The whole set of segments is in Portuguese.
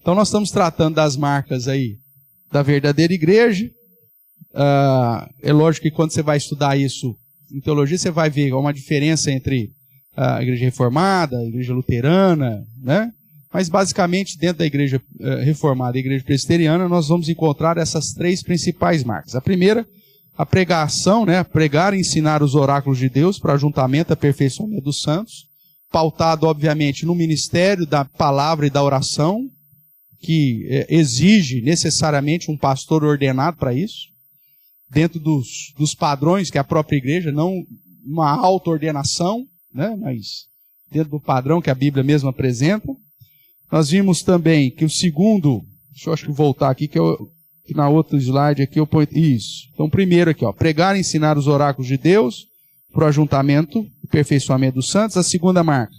Então nós estamos tratando das marcas aí da verdadeira igreja. É lógico que quando você vai estudar isso em teologia, você vai ver uma diferença entre a igreja reformada, a igreja luterana, né? Mas basicamente dentro da igreja reformada e a igreja presbiteriana nós vamos encontrar essas três principais marcas. A primeira, a pregação, né? Pregar e ensinar os oráculos de Deus para ajuntamento e aperfeiçoamento dos santos, pautado obviamente no ministério da palavra e da oração, que exige necessariamente um pastor ordenado para isso, dentro dos padrões que a própria igreja, não uma auto-ordenação, né? Mas dentro do padrão que a Bíblia mesma apresenta. Nós vimos também que o segundo, deixa eu acho que voltar aqui, que na outra slide aqui eu ponho isso. Então, primeiro aqui, ó, pregar e ensinar os oráculos de Deus para o ajuntamento e aperfeiçoamento dos santos. A segunda marca,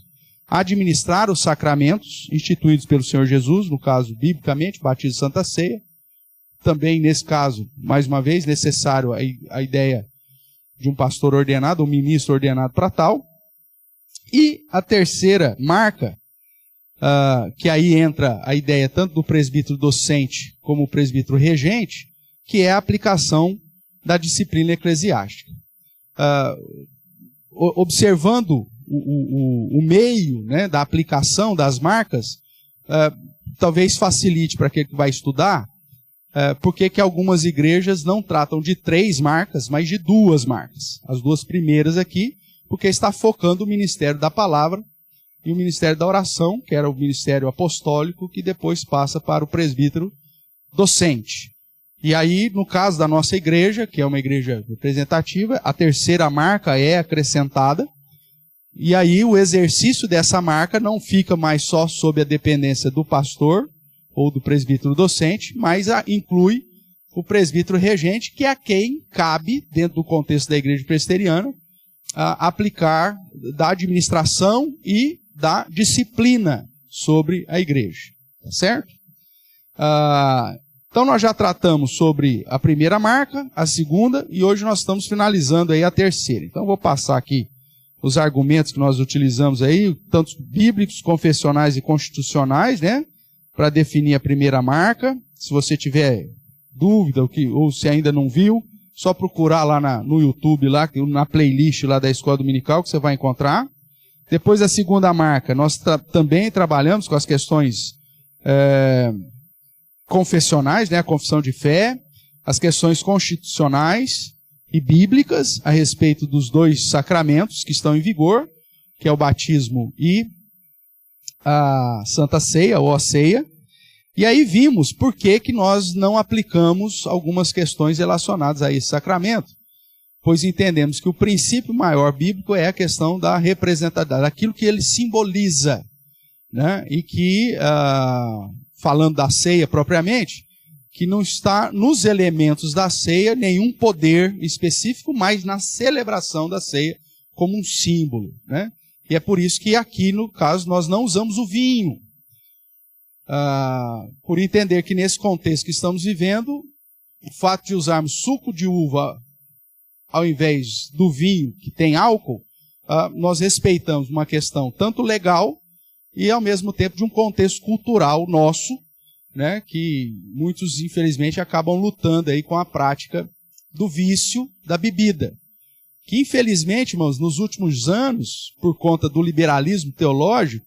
administrar os sacramentos instituídos pelo Senhor Jesus, no caso, biblicamente, batismo e santa ceia. Também, nesse caso, mais uma vez, necessário a ideia de um pastor ordenado, um ministro ordenado para tal. E a terceira marca, que aí entra a ideia tanto do presbítero docente como o presbítero regente, que é a aplicação da disciplina eclesiástica. Observando o meio, né, da aplicação das marcas, talvez facilite para aquele que vai estudar, porque que algumas igrejas não tratam de 3 marcas, mas de 2 marcas. As 2 primeiras aqui, porque está focando o ministério da palavra e o ministério da oração, que era o ministério apostólico, que depois passa para o presbítero docente. E aí, no caso da nossa igreja, que é uma igreja representativa, a terceira marca é acrescentada, e aí o exercício dessa marca não fica mais só sob a dependência do pastor ou do presbítero docente, mas inclui o presbítero regente, que é a quem cabe, dentro do contexto da igreja presbiteriana, aplicar da administração e da disciplina sobre a igreja. Tá certo? Então nós já tratamos sobre a primeira marca, a segunda, e hoje nós estamos finalizando aí a terceira. Então vou passar aqui os argumentos que nós utilizamos aí, tanto bíblicos, confessionais e constitucionais, né? Para definir a primeira marca. Se você tiver dúvida ou se ainda não viu, só procurar lá no YouTube, lá, na playlist lá da Escola Dominical, que você vai encontrar. Depois a segunda marca, nós também trabalhamos com as questões confessionais, né, a confissão de fé, as questões constitucionais e bíblicas a respeito dos 2 sacramentos que estão em vigor, que é o batismo e a Santa Ceia, ou a ceia. E aí vimos por que nós não aplicamos algumas questões relacionadas a esse sacramento. Pois entendemos que o princípio maior bíblico é a questão da representatividade, daquilo que ele simboliza, né? E que, falando da ceia propriamente, que não está nos elementos da ceia nenhum poder específico, mas na celebração da ceia como um símbolo, né? E é por isso que aqui, no caso, nós não usamos o vinho. Por entender que nesse contexto que estamos vivendo, o fato de usarmos suco de uva ao invés do vinho, que tem álcool, nós respeitamos uma questão tanto legal e ao mesmo tempo de um contexto cultural nosso, né, que muitos infelizmente acabam lutando aí com a prática do vício da bebida. Que infelizmente, irmãos, nos últimos anos, por conta do liberalismo teológico,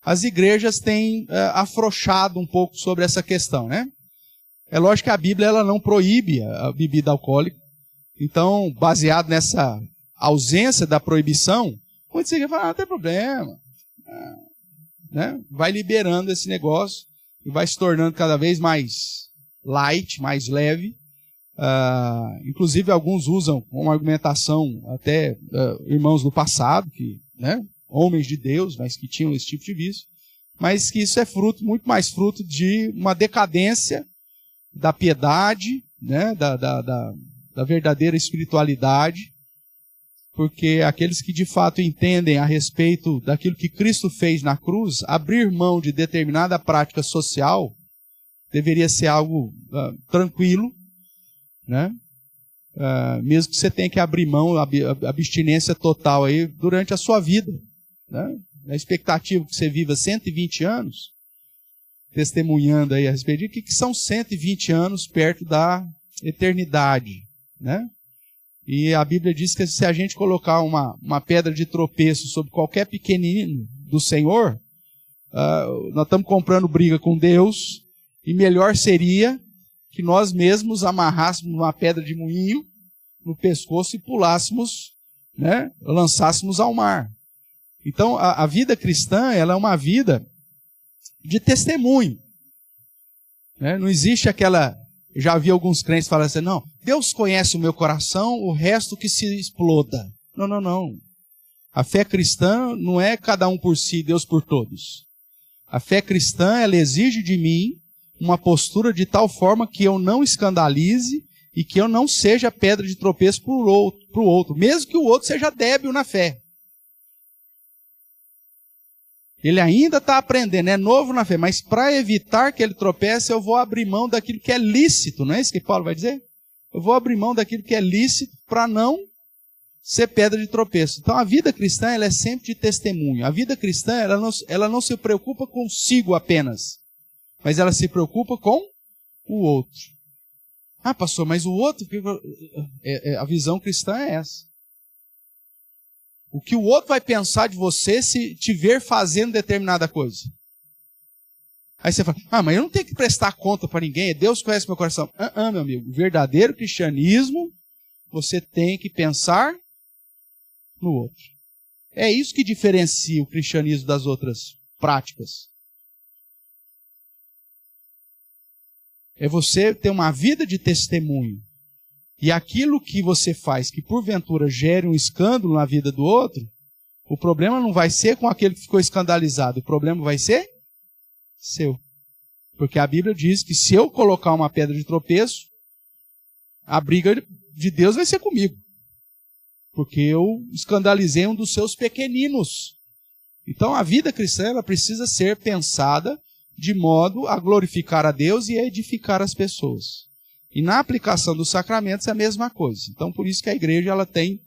as igrejas têm afrouxado um pouco sobre essa questão, né? É lógico que a Bíblia ela não proíbe a bebida alcoólica. Então, baseado nessa ausência da proibição, muitos igrejas falam, não tem problema. Né? Vai liberando esse negócio e vai se tornando cada vez mais light, mais leve. Inclusive, alguns usam uma argumentação, até irmãos do passado, que, né, homens de Deus, mas que tinham esse tipo de vício, mas que isso é muito mais fruto de uma decadência da piedade, né, da verdadeira espiritualidade, porque aqueles que de fato entendem a respeito daquilo que Cristo fez na cruz, abrir mão de determinada prática social deveria ser algo tranquilo, né? Mesmo que você tenha que abrir mão, abstinência total aí durante a sua vida, né? Na expectativa que você viva 120 anos, testemunhando aí a respeito de que são 120 anos perto da eternidade, né? E a Bíblia diz que se a gente colocar uma pedra de tropeço sobre qualquer pequenino do Senhor, nós estamos comprando briga com Deus, e melhor seria que nós mesmos amarrássemos uma pedra de moinho no pescoço e pulássemos, né, lançássemos ao mar. Então, a vida cristã, ela é uma vida de testemunho, né? Não existe aquela... Já vi alguns crentes falando assim, não, Deus conhece o meu coração, o resto que se exploda. Não, não, não. A fé cristã não é cada um por si, Deus por todos. A fé cristã, ela exige de mim uma postura de tal forma que eu não escandalize e que eu não seja pedra de tropeço para o outro, mesmo que o outro seja débil na fé. Ele ainda está aprendendo, é novo na fé, mas para evitar que ele tropece, eu vou abrir mão daquilo que é lícito, não é isso que Paulo vai dizer? Eu vou abrir mão daquilo que é lícito para não ser pedra de tropeço. Então a vida cristã, ela é sempre de testemunho. A vida cristã, ela não se preocupa consigo apenas, mas ela se preocupa com o outro. Ah, pastor, mas o outro... A visão cristã é essa. O que o outro vai pensar de você se te ver fazendo determinada coisa. Aí você fala, mas eu não tenho que prestar conta para ninguém, Deus conhece meu coração. Meu amigo, o verdadeiro cristianismo, você tem que pensar no outro. É isso que diferencia o cristianismo das outras práticas. É você ter uma vida de testemunho. E aquilo que você faz, que porventura gere um escândalo na vida do outro, o problema não vai ser com aquele que ficou escandalizado, o problema vai ser seu. Porque a Bíblia diz que se eu colocar uma pedra de tropeço, a briga de Deus vai ser comigo. Porque eu escandalizei um dos seus pequeninos. Então a vida cristã, ela precisa ser pensada de modo a glorificar a Deus e a edificar as pessoas. E na aplicação dos sacramentos é a mesma coisa. Então, por isso que a igreja ela tem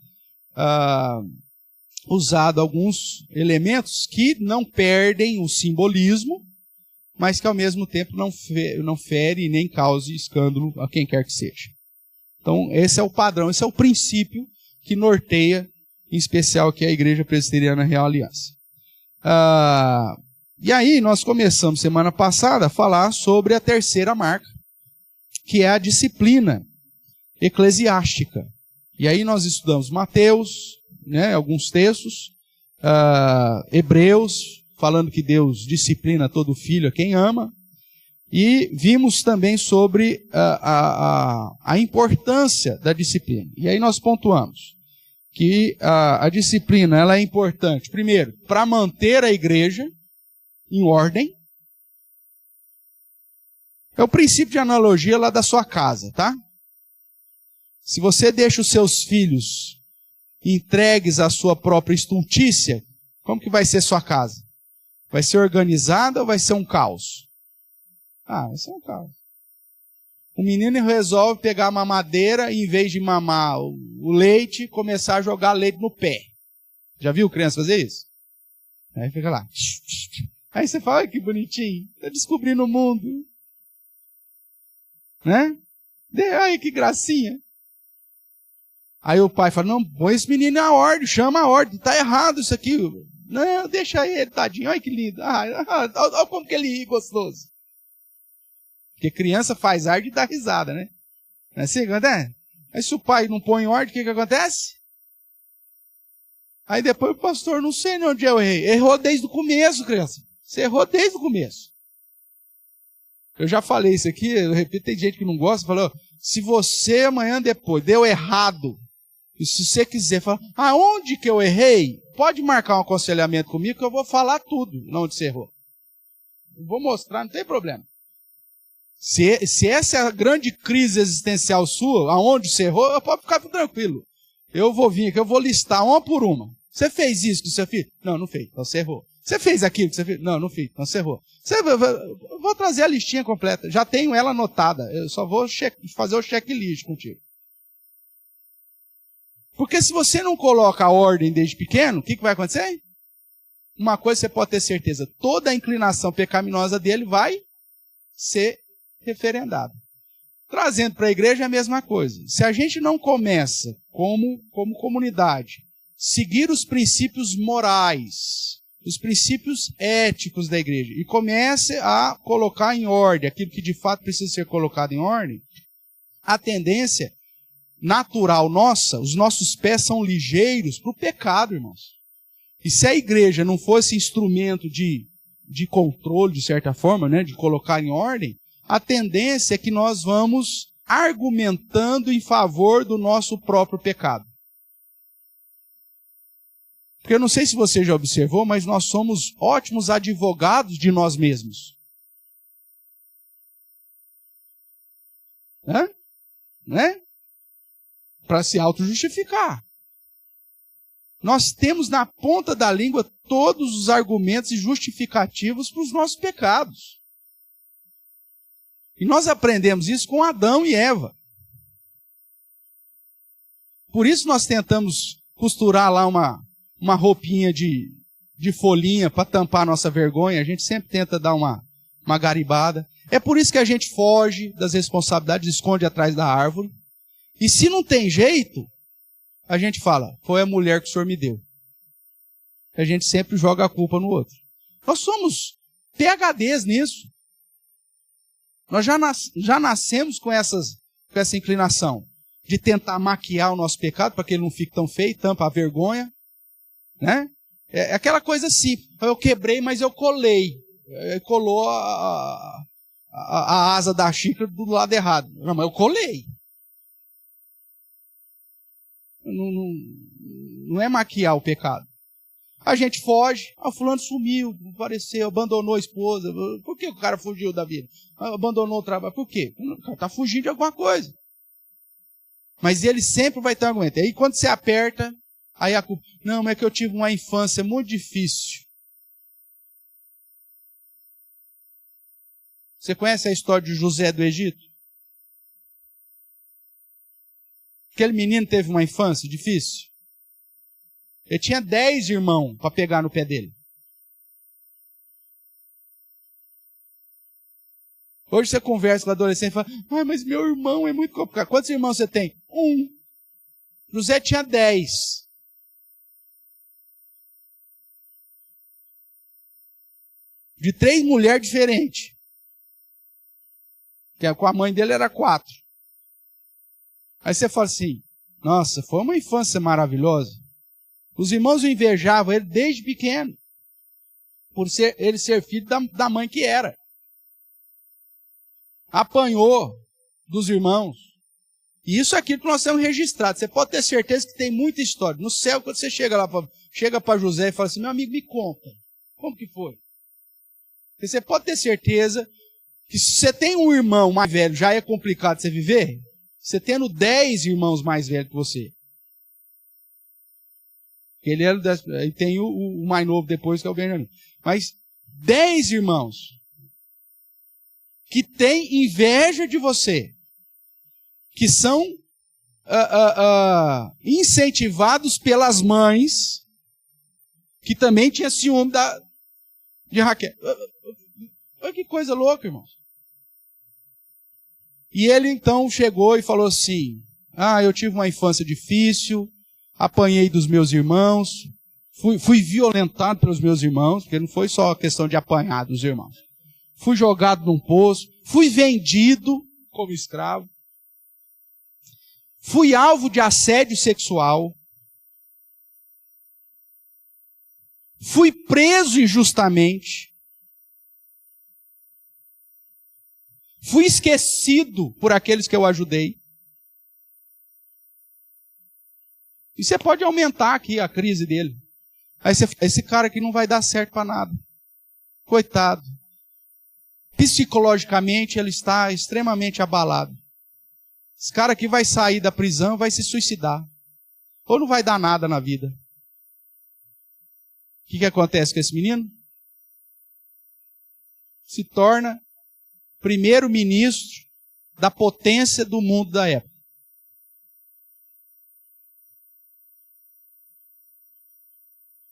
usado alguns elementos que não perdem o simbolismo, mas que ao mesmo tempo não fere nem cause escândalo a quem quer que seja. Então, esse é o padrão, esse é o princípio que norteia, em especial, aqui a Igreja Presbiteriana Real Aliança. E aí, nós começamos semana passada a falar sobre a terceira marca, que é a disciplina eclesiástica. E aí nós estudamos Mateus, né, alguns textos, Hebreus, falando que Deus disciplina todo filho a quem ama, e vimos também sobre a importância da disciplina. E aí nós pontuamos que a disciplina ela é importante, primeiro, para manter a igreja em ordem. É o princípio de analogia lá da sua casa, tá? Se você deixa os seus filhos entregues à sua própria estultícia, como que vai ser sua casa? Vai ser organizada ou vai ser um caos? Vai ser um caos. O menino resolve pegar uma mamadeira e, em vez de mamar o leite, começar a jogar leite no pé. Já viu criança fazer isso? Aí fica lá. Aí você fala, que bonitinho, está descobrindo o mundo. Né? Ai, que gracinha. Aí o pai fala, não, põe esse menino na ordem, chama a ordem, tá errado isso aqui. Não, deixa ele, tadinho, olha que lindo. Olha como que ele ri gostoso. Porque criança faz arte e dá risada, né? Não é assim que acontece? Aí se o pai não põe em ordem, o que acontece? Aí depois o pastor, não sei onde eu errei. Errou desde o começo, criança. Você errou desde o começo. Eu já falei isso aqui, eu repito, tem gente que não gosta, falou, se você amanhã depois deu errado, e se você quiser falar, aonde que eu errei? Pode marcar um aconselhamento comigo que eu vou falar tudo, onde você errou. Eu vou mostrar, não tem problema. Se essa é a grande crise existencial sua, aonde você errou, pode ficar tranquilo. Eu vou vir aqui, eu vou listar uma por uma. Você fez isso com o seu filho? Não, não fez, então você errou. Você fez aquilo que você fez? Não, não fiz, então você errou. Eu vou trazer a listinha completa, já tenho ela anotada, eu só vou fazer o checklist contigo. Porque se você não coloca a ordem desde pequeno, o que vai acontecer? Uma coisa você pode ter certeza, toda a inclinação pecaminosa dele vai ser referendada. Trazendo para a igreja é a mesma coisa. Se a gente não começa, como comunidade, seguir os princípios morais, os princípios éticos da igreja, e comece a colocar em ordem aquilo que de fato precisa ser colocado em ordem, a tendência natural nossa, os nossos pés são ligeiros para o pecado, irmãos. E se a igreja não fosse instrumento de controle, de certa forma, né, de colocar em ordem, a tendência é que nós vamos argumentando em favor do nosso próprio pecado. Porque eu não sei se você já observou, mas nós somos ótimos advogados de nós mesmos. Né? Para se auto-justificar. Nós temos na ponta da língua todos os argumentos e justificativos para os nossos pecados. E nós aprendemos isso com Adão e Eva. Por isso nós tentamos costurar lá uma roupinha de folhinha para tampar a nossa vergonha. A gente sempre tenta dar uma garibada. É por isso que a gente foge das responsabilidades, esconde atrás da árvore. E se não tem jeito, a gente fala, foi a mulher que o Senhor me deu. A gente sempre joga a culpa no outro. Nós somos PhDs nisso. Nós já nascemos com essa inclinação de tentar maquiar o nosso pecado para que ele não fique tão feio, tampa a vergonha. Né? É aquela coisa assim, eu quebrei, mas eu colei. Colou a asa da xícara do lado errado. Não, mas eu colei. Não é maquiar o pecado. A gente foge, fulano sumiu, não apareceu, abandonou a esposa. Por que o cara fugiu da vida? Abandonou o trabalho. Por quê? O cara está fugindo de alguma coisa. Mas ele sempre vai ter um argumento. Aí quando você aperta, aí a culpa. Não, mas é que eu tive uma infância muito difícil. Você conhece a história de José do Egito? Aquele menino teve uma infância difícil. Ele tinha 10 irmãos para pegar no pé dele. Hoje você conversa com o adolescente e fala, mas meu irmão é muito complicado. Quantos irmãos você tem? 1. José tinha 10. De 3 mulheres diferentes. Que com a mãe dele era 4. Aí você fala assim, nossa, foi uma infância maravilhosa. Os irmãos o invejavam ele desde pequeno. Por ele ser filho da mãe que era. Apanhou dos irmãos. E isso é aquilo que nós temos registrado. Você pode ter certeza que tem muita história. No céu, quando você chega para José e fala assim, meu amigo, me conta. Como que foi? Você pode ter certeza que se você tem um irmão mais velho, já é complicado você viver. Você tendo 10 irmãos mais velhos que você. Ele era e tem o mais novo depois, que é o Benjamin. Mas 10 irmãos que têm inveja de você, que são incentivados pelas mães, que também tinham ciúme de Raquel. Olha que coisa louca, irmãos. E ele então chegou e falou assim, eu tive uma infância difícil, apanhei dos meus irmãos, fui violentado pelos meus irmãos, porque não foi só a questão de apanhar dos irmãos. Fui jogado num poço, fui vendido como escravo, fui alvo de assédio sexual, fui preso injustamente, fui esquecido por aqueles que eu ajudei. E você pode aumentar aqui a crise dele. Aí esse cara aqui não vai dar certo para nada. Coitado. Psicologicamente ele está extremamente abalado. Esse cara aqui vai sair da prisão e vai se suicidar. Ou não vai dar nada na vida. O que acontece com esse menino? Se torna primeiro-ministro da potência do mundo da época.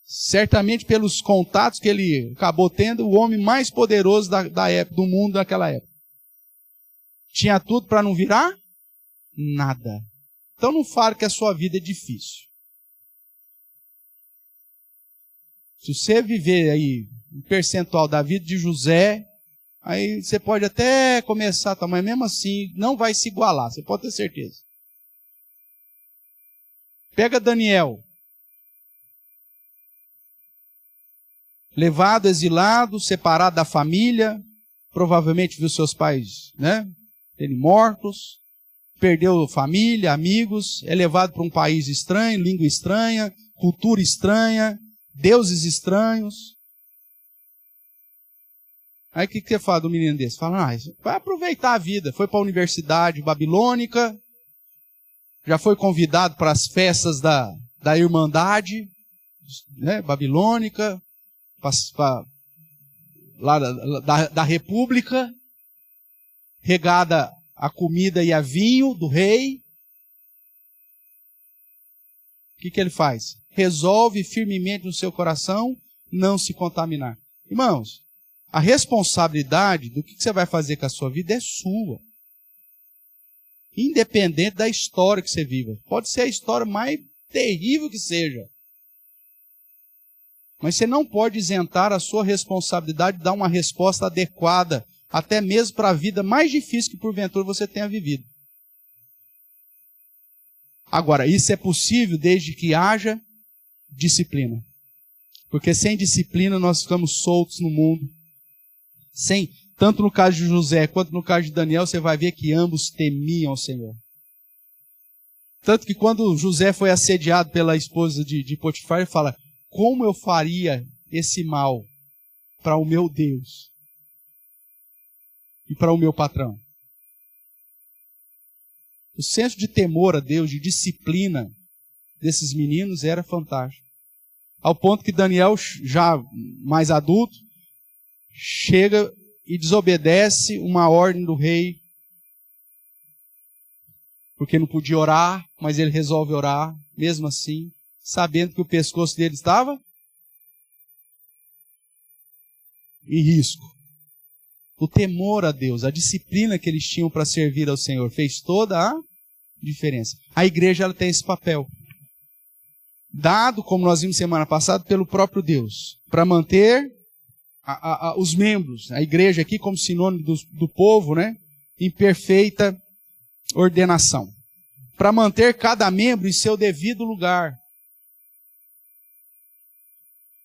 Certamente pelos contatos que ele acabou tendo, o homem mais poderoso da época, do mundo daquela época. Tinha tudo para não virar nada. Então não fale que a sua vida é difícil. Se você viver aí um percentual da vida de José, aí você pode até começar, mas mesmo assim não vai se igualar, você pode ter certeza. Pega Daniel. Levado, exilado, separado da família, provavelmente viu seus pais, serem mortos, perdeu família, amigos, é levado para um país estranho, língua estranha, cultura estranha, deuses estranhos. Aí o que você fala do menino desse? Fala, vai aproveitar a vida. Foi para a universidade babilônica, já foi convidado para as festas da Irmandade babilônica, lá da República, regada a comida e a vinho do rei. O que ele faz? Resolve firmemente no seu coração não se contaminar. Irmãos, a responsabilidade do que você vai fazer com a sua vida é sua. Independente da história que você viva. Pode ser a história mais terrível que seja. Mas você não pode isentar a sua responsabilidade de dar uma resposta adequada, até mesmo para a vida mais difícil que porventura você tenha vivido. Agora, isso é possível desde que haja disciplina. Porque sem disciplina nós ficamos soltos no mundo. Tanto no caso de José quanto no caso de Daniel, você vai ver que ambos temiam o Senhor. Tanto que quando José foi assediado pela esposa de Potifar, ele fala, como eu faria esse mal para o meu Deus e para o meu patrão? O senso de temor a Deus, de disciplina desses meninos era fantástico. Ao ponto que Daniel, já mais adulto, chega e desobedece uma ordem do rei, porque não podia orar, mas ele resolve orar, mesmo assim, sabendo que o pescoço dele estava em risco. O temor a Deus, a disciplina que eles tinham para servir ao Senhor, fez toda a diferença. A igreja ela tem esse papel, dado, como nós vimos semana passada, pelo próprio Deus, para manter os membros, a igreja aqui como sinônimo do povo, em perfeita ordenação. Para manter cada membro em seu devido lugar.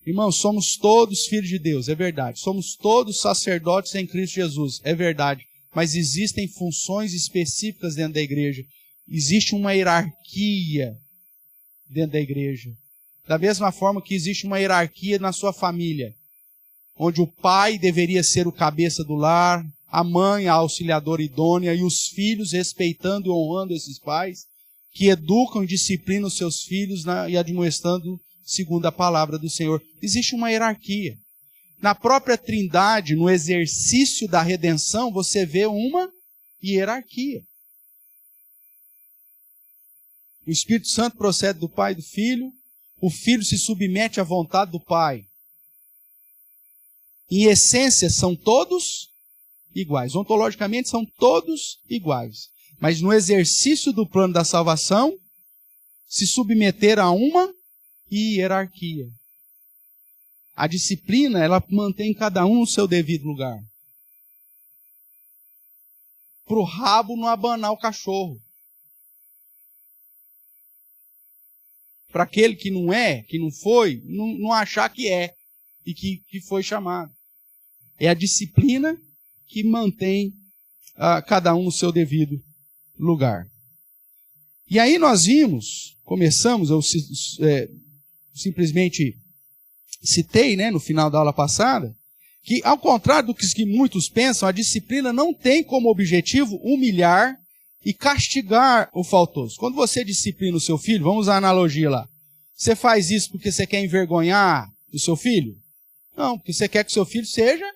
Irmãos, somos todos filhos de Deus, é verdade. Somos todos sacerdotes em Cristo Jesus, é verdade. Mas existem funções específicas dentro da igreja. Existe uma hierarquia dentro da igreja. Da mesma forma que existe uma hierarquia na sua família, onde o pai deveria ser o cabeça do lar, a mãe a auxiliadora idônea e os filhos respeitando e honrando esses pais, que educam e disciplinam os seus filhos e admoestando segundo a palavra do Senhor. Existe uma hierarquia. Na própria Trindade, no exercício da redenção, você vê uma hierarquia. O Espírito Santo procede do Pai e do Filho, o Filho se submete à vontade do Pai. Em essência, são todos iguais. Ontologicamente, são todos iguais. Mas no exercício do plano da salvação, se submeteram a uma hierarquia. A disciplina, ela mantém cada um no seu devido lugar. Para o rabo não abanar o cachorro. Para aquele que não é, que não foi, não achar que é e que foi chamado. É a disciplina que mantém cada um no seu devido lugar. E aí nós começamos, eu simplesmente citei, no final da aula passada, que ao contrário do que muitos pensam, a disciplina não tem como objetivo humilhar e castigar o faltoso. Quando você disciplina o seu filho, vamos usar a analogia lá, você faz isso porque você quer envergonhar o seu filho? Não, porque você quer que o seu filho seja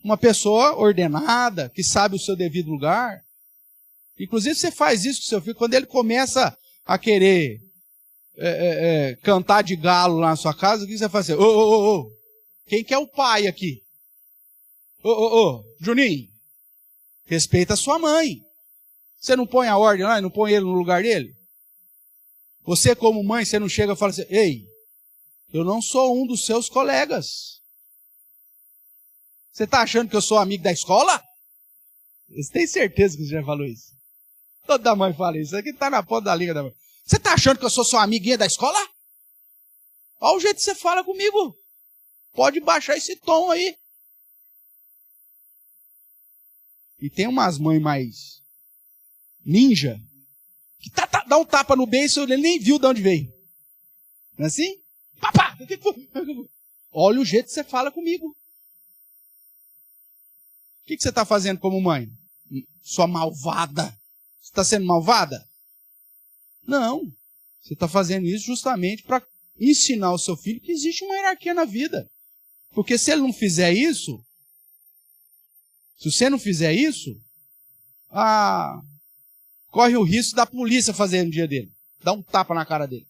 uma pessoa ordenada, que sabe o seu devido lugar. Inclusive você faz isso com o seu filho quando ele começa a querer cantar de galo lá na sua casa. O que você faz? Quem que é o pai aqui? Juninho, Respeita a sua mãe. Você não põe a ordem lá e não põe ele no lugar dele? Você como mãe, você não chega e fala assim, ei, eu não sou um dos seus colegas. Você está achando que eu sou amigo da escola? Você tem certeza que você já falou isso? Toda mãe fala isso. Aqui está na ponta da língua da mãe. Você está achando que eu sou sua amiguinha da escola? Olha o jeito que você fala comigo. Pode baixar esse tom aí. E tem umas mães mais ninja, que dá um tapa no beiço, ele nem viu de onde veio. Não é assim? Papá! Olha o jeito que você fala comigo. O que você está fazendo como mãe? Sua malvada. Você está sendo malvada? Não. Você está fazendo isso justamente para ensinar o seu filho que existe uma hierarquia na vida. Porque se ele não fizer isso, se você não fizer isso, corre o risco da polícia fazer no dia dele. Dá um tapa na cara dele.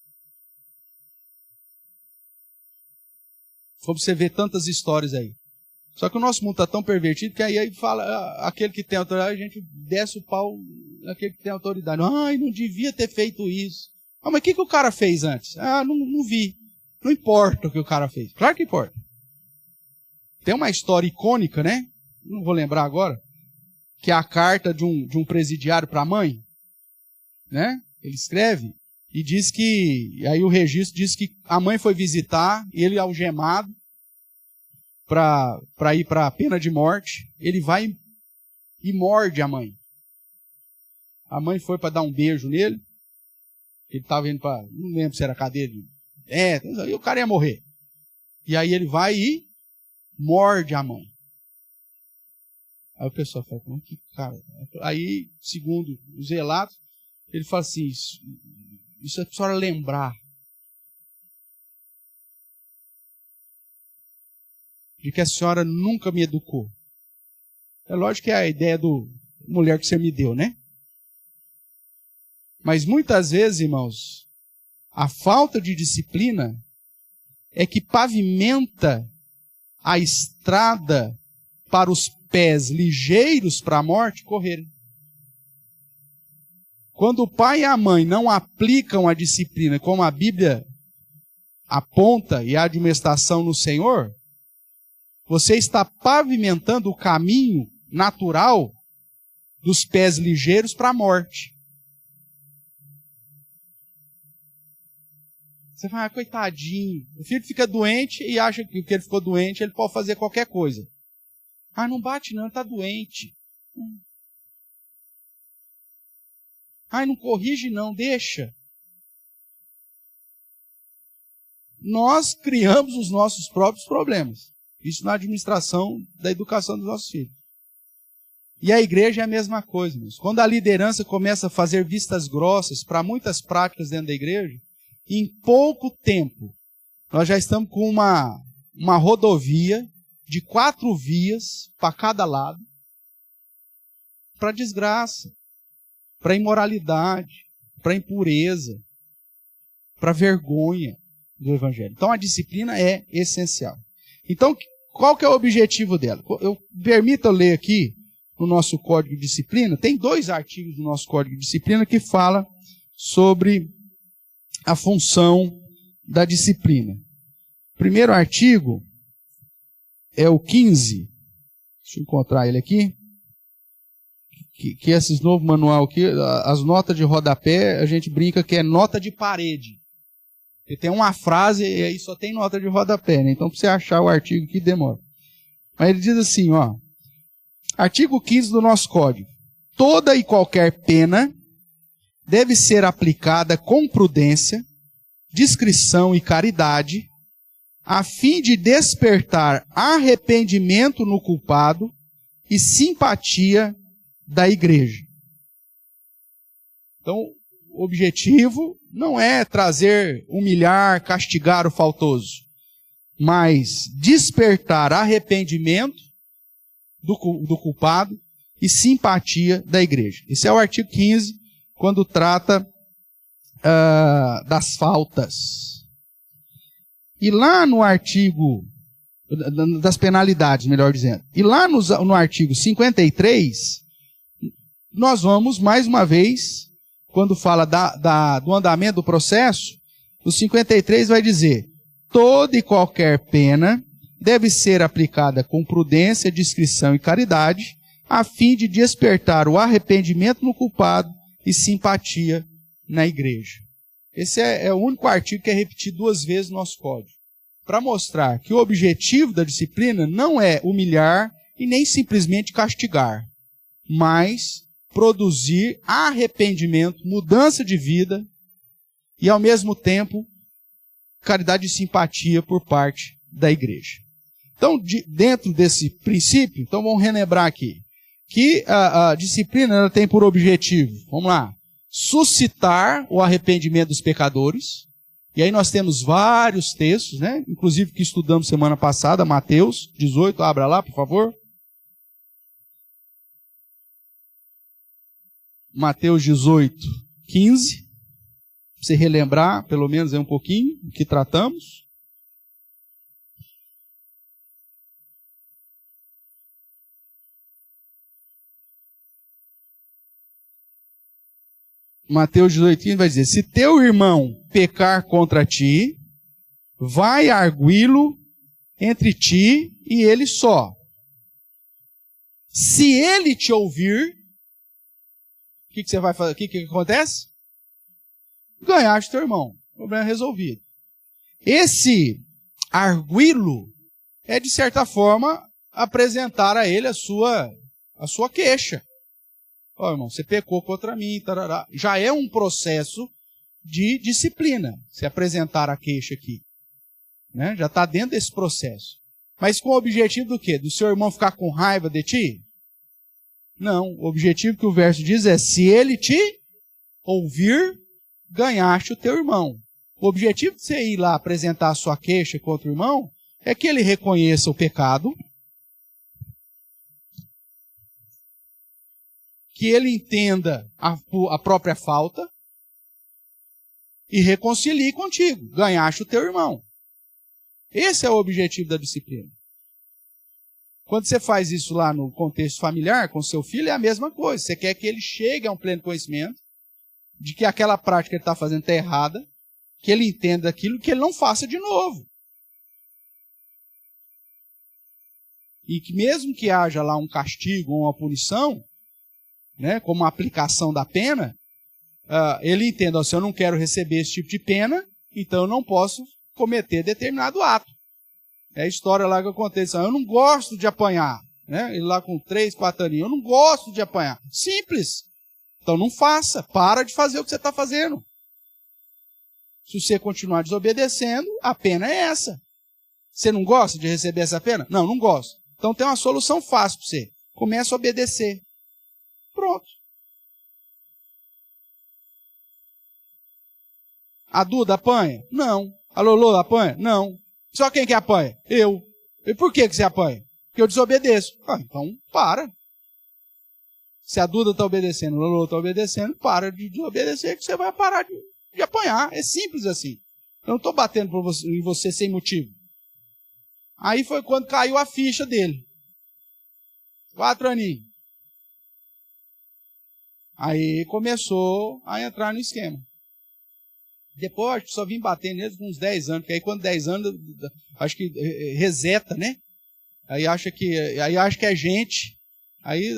Como você vê tantas histórias aí. Só que o nosso mundo está tão pervertido que aí fala, aquele que tem autoridade, a gente desce o pau naquele que tem autoridade. Ai, não devia ter feito isso. Mas o que o cara fez antes? Não vi. Não importa o que o cara fez. Claro que importa. Tem uma história icônica, né? Não vou lembrar agora. Que é a carta de um presidiário para a mãe. Né? Ele escreve e diz que... Aí o registro diz que a mãe foi visitar, ele algemado, para ir para a pena de morte. Ele vai e morde a mãe. A mãe foi para dar um beijo nele. Ele estava indo para... Não lembro se era cadeia de... aí o cara ia morrer. E aí ele vai e morde a mãe. Aí o pessoal fala, que cara... Aí, segundo os relatos, ele fala assim, isso é para a senhora lembrar de que a senhora nunca me educou. É lógico que é a ideia do mulher que você me deu, né? Mas muitas vezes, irmãos, a falta de disciplina é que pavimenta a estrada para os pés ligeiros para a morte correrem. Quando o pai e a mãe não aplicam a disciplina como a Bíblia aponta e a admoestação no Senhor, você está pavimentando o caminho natural dos pés ligeiros para a morte. Você fala, coitadinho, o filho fica doente e acha que porque ele ficou doente, ele pode fazer qualquer coisa. Não bate não, ele está doente. Não corrige não, deixa. Nós criamos os nossos próprios problemas. Isso na administração da educação dos nossos filhos. E a igreja é a mesma coisa, irmãos. Quando a liderança começa a fazer vistas grossas para muitas práticas dentro da igreja, em pouco tempo, nós já estamos com uma rodovia de 4 vias para cada lado, para desgraça, para imoralidade, para impureza, para vergonha do Evangelho. Então a disciplina é essencial. Então, qual que é o objetivo dela? Permita eu ler aqui no nosso Código de Disciplina, tem 2 artigos no nosso Código de Disciplina que fala sobre a função da disciplina. O primeiro artigo é o 15. Deixa eu encontrar ele aqui. Que esses novo manual aqui, as notas de rodapé, a gente brinca que é nota de parede. Porque tem uma frase e aí só tem nota de rodapé, né? Então, para você achar o artigo aqui, demora. Mas ele diz assim, artigo 15 do nosso código. Toda e qualquer pena deve ser aplicada com prudência, discrição e caridade, a fim de despertar arrependimento no culpado e simpatia da igreja. Então, o objetivo não é humilhar, castigar o faltoso, mas despertar arrependimento do culpado e simpatia da igreja. Esse é o artigo 15, quando trata das faltas. E lá no artigo, das penalidades, melhor dizendo, e lá no artigo 53, nós vamos, mais uma vez, quando fala do andamento do processo, o 53 vai dizer: toda e qualquer pena deve ser aplicada com prudência, discrição e caridade, a fim de despertar o arrependimento no culpado e simpatia na igreja. Esse é o único artigo que é repetido 2 vezes no nosso código, para mostrar que o objetivo da disciplina não é humilhar e nem simplesmente castigar, mas produzir arrependimento, mudança de vida e, ao mesmo tempo, caridade e simpatia por parte da igreja. Então, dentro desse princípio, então vamos relembrar aqui, que a disciplina ela tem por objetivo, vamos lá, suscitar o arrependimento dos pecadores. E aí nós temos vários textos, né? Inclusive que estudamos semana passada, Mateus 18, abra lá, por favor. Mateus 18, 15. Para você relembrar, pelo menos um pouquinho, do que tratamos. Mateus 18 vai dizer: se teu irmão pecar contra ti, vai arguí-lo entre ti e ele só. Se ele te ouvir, o que você vai fazer? O que acontece? Ganhaste teu irmão. Problema resolvido. Esse arguí-lo é, de certa forma, apresentar a ele a sua queixa. Ó, irmão, você pecou contra mim, tarará. Já é um processo de disciplina, se apresentar a queixa aqui. Né? Já está dentro desse processo. Mas com o objetivo do quê? Do seu irmão ficar com raiva de ti? Não, o objetivo que o verso diz é: se ele te ouvir, ganhaste o teu irmão. O objetivo de você ir lá apresentar a sua queixa contra o irmão é que ele reconheça o pecado, que ele entenda a própria falta e reconcilie contigo. Ganhaste o teu irmão. Esse é o objetivo da disciplina. Quando você faz isso lá no contexto familiar, com seu filho, é a mesma coisa. Você quer que ele chegue a um pleno conhecimento de que aquela prática que ele está fazendo está errada, que ele entenda aquilo, que ele não faça de novo. E que mesmo que haja lá um castigo ou uma punição, né, como a aplicação da pena, ele entenda: se eu não quero receber esse tipo de pena, então eu não posso cometer determinado ato. É a história lá que acontece: eu não gosto de apanhar. Né? Ele lá com 3, 4 aninhos: eu não gosto de apanhar. Simples. Então não faça. Para de fazer o que você está fazendo. Se você continuar desobedecendo, a pena é essa. Você não gosta de receber essa pena? Não, não gosto. Então tem uma solução fácil para você. Começa a obedecer. Pronto. A Duda apanha? Não. A Lolo apanha? Não. Só quem que apanha? Eu. E por que você apanha? Porque eu desobedeço. Então, para. Se a Duda está obedecendo, a Lolo está obedecendo, para de desobedecer que você vai parar de apanhar. É simples assim. Eu não estou batendo em você sem motivo. Aí foi quando caiu a ficha dele. 4 aninhos. Aí começou a entrar no esquema. Depois, acho que só vim batendo neles com uns 10 anos, porque aí quando 10 anos, acho que reseta, né? Aí acha que é gente. Aí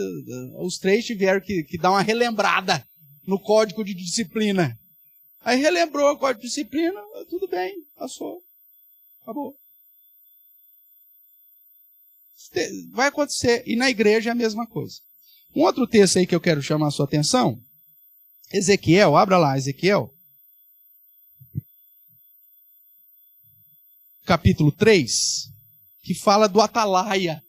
os 3 tiveram que dar uma relembrada no código de disciplina. Aí relembrou o código de disciplina, tudo bem, passou, acabou. Vai acontecer. E na igreja é a mesma coisa. Um outro texto aí que eu quero chamar a sua atenção, Ezequiel, abra lá, Ezequiel. Capítulo 3, que fala do atalaia.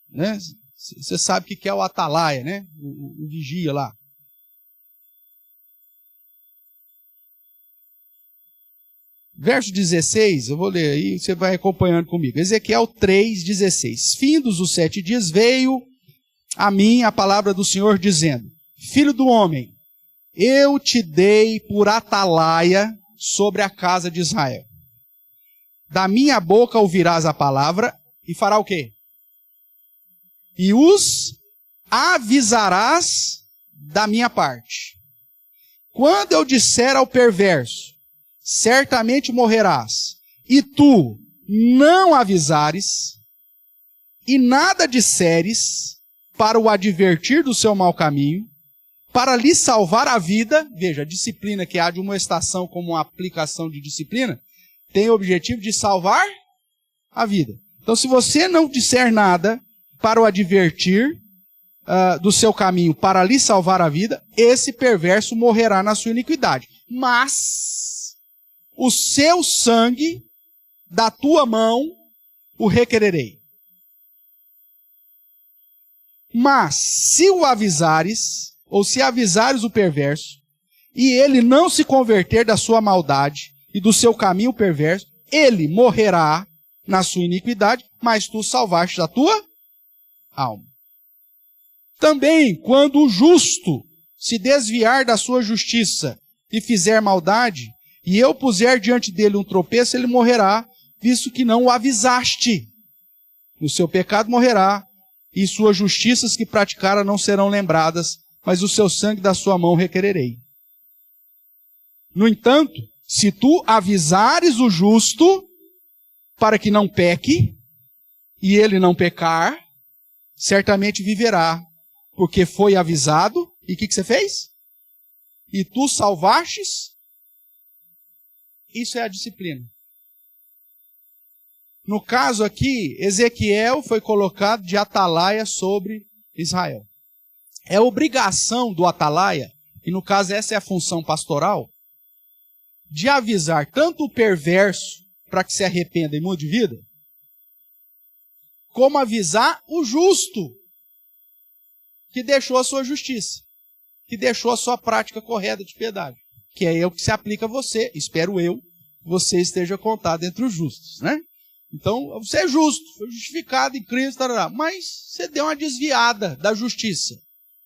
Né? Você sabe o que é o atalaia, né? O vigia lá. Verso 16, eu vou ler aí, você vai acompanhando comigo. Ezequiel 3:16. Findos os 7 dias, veio a mim a palavra do Senhor, dizendo: Filho do homem, eu te dei por atalaia sobre a casa de Israel. Da minha boca ouvirás a palavra e fará o quê? E os avisarás da minha parte. Quando eu disser ao perverso, certamente morrerás, e tu não avisares, e nada disseres para o advertir do seu mau caminho, para lhe salvar a vida, veja, a disciplina que há de uma estação como uma aplicação de disciplina, tem o objetivo de salvar a vida. Então, se você não disser nada para o advertir do seu caminho, para lhe salvar a vida, esse perverso morrerá na sua iniquidade. Mas o seu sangue da tua mão o requererei. Mas se o avisares, ou se avisares o perverso, e ele não se converter da sua maldade e do seu caminho perverso, ele morrerá na sua iniquidade, mas tu salvaste a tua alma. Também, quando o justo se desviar da sua justiça e fizer maldade, e eu puser diante dele um tropeço, ele morrerá, visto que não o avisaste. No seu pecado morrerá, e suas justiças que praticara não serão lembradas, mas o seu sangue da sua mão requererei. No entanto, se tu avisares o justo, para que não peque, e ele não pecar, certamente viverá, porque foi avisado, e o que você fez? E tu salvastes? Isso é a disciplina. No caso aqui, Ezequiel foi colocado de atalaia sobre Israel. É obrigação do atalaia, e no caso essa é a função pastoral, de avisar tanto o perverso para que se arrependa e mude de vida, como avisar o justo que deixou a sua justiça, que deixou a sua prática correta de piedade, que é o que se aplica a você, espero eu, que você esteja contado entre os justos, né? Então, você é justo, foi justificado em Cristo, mas você deu uma desviada da justiça.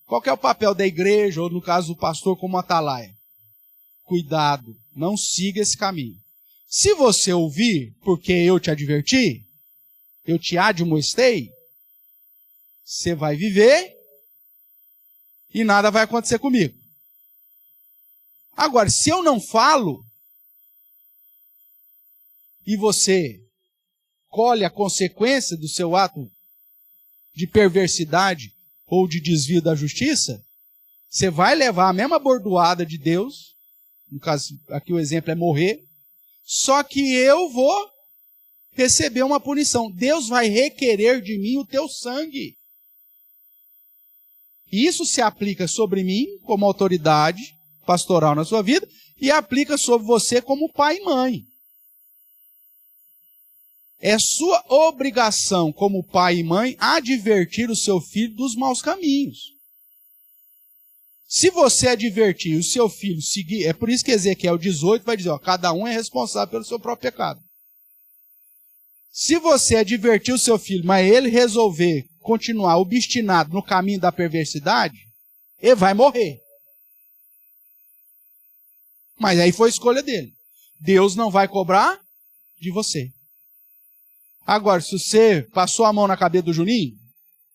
Qual que é o papel da igreja, ou no caso do pastor como atalaia? Cuidado, não siga esse caminho. Se você ouvir, porque eu te adverti, eu te admoestei, você vai viver e nada vai acontecer comigo. Agora, se eu não falo, e você colhe a consequência do seu ato de perversidade ou de desvio da justiça, você vai levar a mesma bordoada de Deus, no caso aqui o exemplo é morrer, só que eu vou receber uma punição. Deus vai requerer de mim o teu sangue. Isso se aplica sobre mim como autoridade pastoral na sua vida e aplica sobre você como pai e mãe. É sua obrigação como pai e mãe advertir o seu filho dos maus caminhos. Se você advertir o seu filho seguir, é por isso que Ezequiel 18 vai dizer, ó, cada um é responsável pelo seu próprio pecado. Se você advertir o seu filho, mas ele resolver continuar obstinado no caminho da perversidade, ele vai morrer. Mas aí foi a escolha dele. Deus não vai cobrar de você. Agora, se você passou a mão na cabeça do Juninho,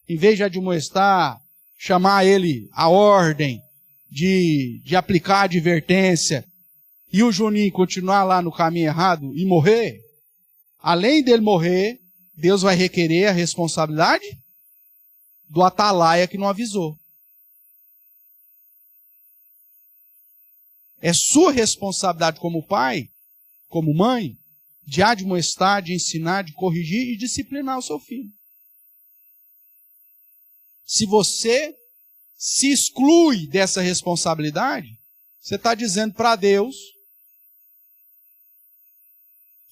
em vez de admoestar, chamar ele à ordem, de aplicar a advertência, e o Juninho continuar lá no caminho errado e morrer, além dele morrer, Deus vai requerer a responsabilidade do atalaia que não avisou. É sua responsabilidade como pai, como mãe, de admoestar, de ensinar, de corrigir e disciplinar o seu filho. Se você se exclui dessa responsabilidade, você está dizendo para Deus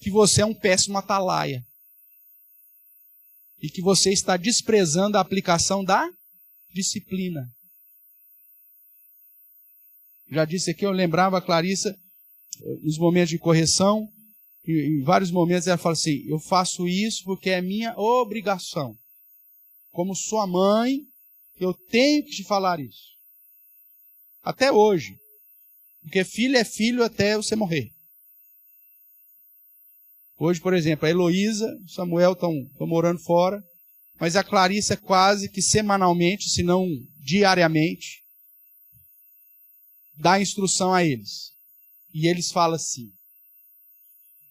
que você é um péssimo atalaia. E que você está desprezando a aplicação da disciplina. Já disse aqui, eu lembrava a Clarissa, nos momentos de correção, em vários momentos ela fala assim, eu faço isso porque é minha obrigação. Como sua mãe, eu tenho que te falar isso. Até hoje. Porque filho é filho até você morrer. Hoje, por exemplo, a Heloísa e o Samuel estão morando fora. mas a Clarissa quase que semanalmente, se não diariamente, dá instrução a eles. E eles falam assim: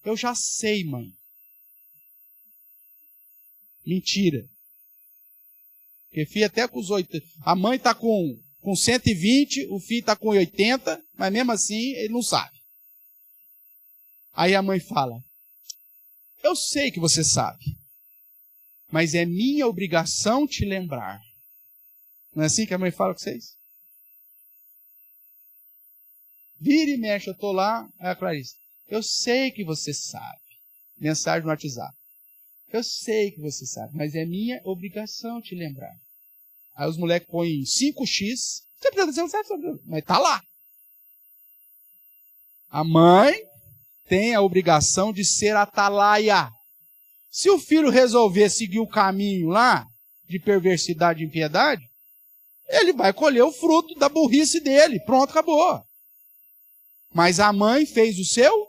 eu já sei, mãe. Mentira. Porque filho até com os 80. A mãe está com 120, o filho está com 80, mas mesmo assim ele não sabe. Aí a mãe fala: eu sei que você sabe, mas é minha obrigação te lembrar. Não é assim que a mãe fala com vocês? Vira e mexe, eu estou lá, aí a Clarice: eu sei que você sabe. Mensagem no WhatsApp: eu sei que você sabe, mas é minha obrigação te lembrar. Aí os moleques põem 5x, você não sabe, mas está lá. A mãe tem a obrigação de ser atalaia. Se o filho resolver seguir o caminho lá, de perversidade e impiedade, ele vai colher o fruto da burrice dele. Pronto, acabou. Mas a mãe fez o seu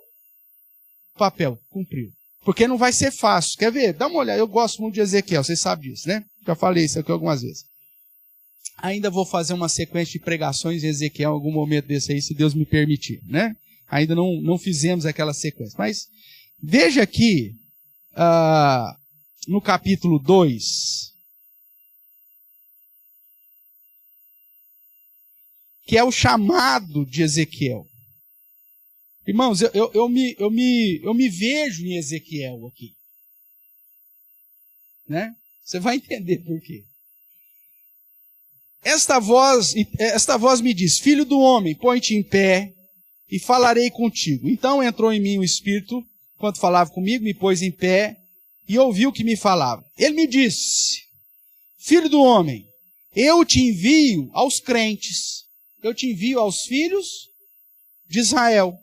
papel, cumpriu. Porque não vai ser fácil. Quer ver? Dá uma olhada. Eu gosto muito de Ezequiel, vocês sabem disso, né? Já falei isso aqui algumas vezes. Ainda vou fazer uma sequência de pregações em Ezequiel em algum momento desse aí, se Deus me permitir, né? Ainda não fizemos aquela sequência. Mas veja aqui, no capítulo 2, que é o chamado de Ezequiel. Irmãos, eu me vejo em Ezequiel aqui. Né? Você vai entender por quê. Esta voz me diz: filho do homem, põe-te em pé e falarei contigo. Então entrou em mim o Espírito, enquanto falava comigo, me pôs em pé e ouviu o que me falava. Ele me disse: filho do homem, eu te envio aos crentes, eu te envio aos filhos de Israel,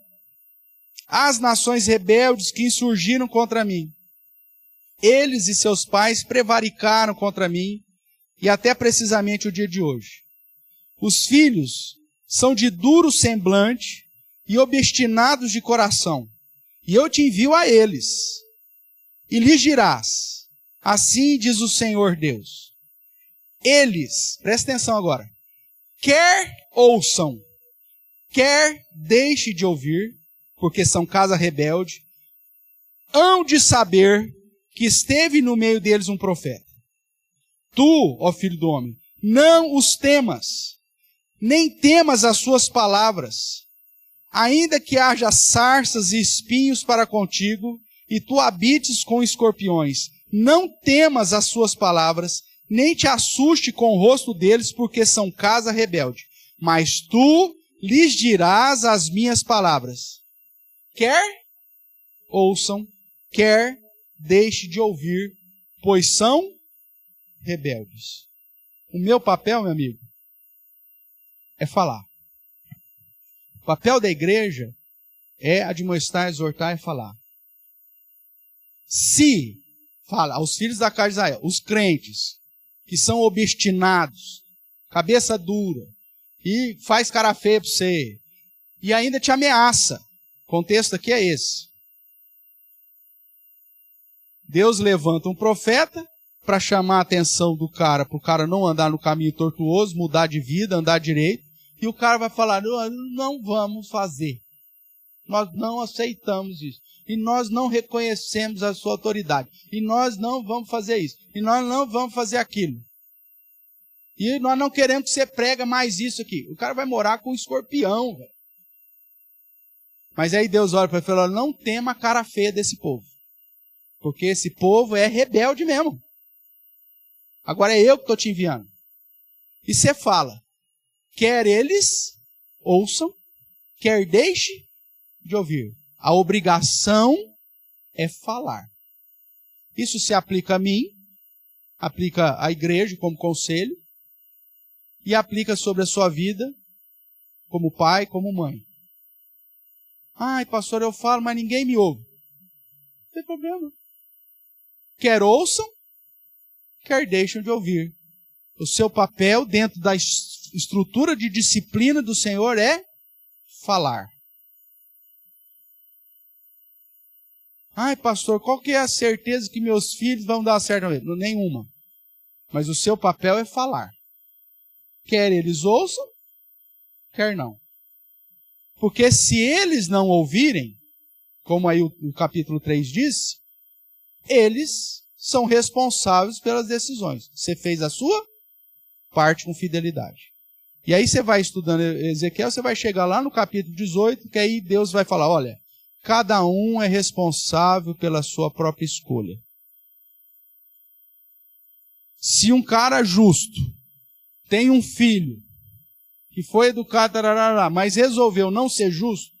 às nações rebeldes que insurgiram contra mim. Eles e seus pais prevaricaram contra mim, e até precisamente o dia de hoje. Os filhos são de duro semblante e obstinados de coração, e eu te envio a eles. E lhes dirás: assim diz o Senhor Deus. Eles, presta atenção agora, quer ouçam, quer deixe de ouvir, porque são casa rebelde, hão de saber que esteve no meio deles um profeta. Tu, ó filho do homem, não os temas, nem temas as suas palavras, ainda que haja sarças e espinhos para contigo, e tu habites com escorpiões. Não temas as suas palavras, nem te assuste com o rosto deles, porque são casa rebelde. Mas tu lhes dirás as minhas palavras. Quer ouçam, quer deixe de ouvir, pois são rebeldes. O meu papel, meu amigo, é falar. O papel da igreja é admoestar, exortar e falar. Se, fala aos filhos da casa de Israel, os crentes, que são obstinados, cabeça dura, e faz cara feia para você, e ainda te ameaça. O contexto aqui é esse. Deus levanta um profeta para chamar a atenção do cara, para o cara não andar no caminho tortuoso, mudar de vida, andar direito, e o cara vai falar: não vamos fazer. Nós não aceitamos isso. E nós não reconhecemos a sua autoridade. E nós não vamos fazer isso. E nós não vamos fazer aquilo. E nós não queremos que você prega mais isso aqui. O cara vai morar com um escorpião, velho. Mas aí Deus olha para ele e fala: não tema a cara feia desse povo. Porque esse povo é rebelde mesmo. Agora é eu que estou te enviando. E você fala: quer eles ouçam, quer deixe de ouvir. A obrigação é falar. Isso se aplica a mim, aplica à igreja como conselho, e aplica sobre a sua vida como pai, como mãe. Ai, pastor, eu falo, mas ninguém me ouve. Não tem problema. Quer ouçam, quer deixem de ouvir. O seu papel dentro da estrutura de disciplina do Senhor é falar. Ai, pastor, qual que é a certeza que meus filhos vão dar certo? Nenhuma. Mas o seu papel é falar. Quer eles ouçam, quer não. Porque se eles não ouvirem, como aí o capítulo 3 disse, eles são responsáveis pelas decisões. Você fez a sua parte com fidelidade. E aí você vai estudando Ezequiel, você vai chegar lá no capítulo 18, que aí Deus vai falar, olha, cada um é responsável pela sua própria escolha. Se um cara justo tem um filho que foi educado, mas resolveu não ser justo,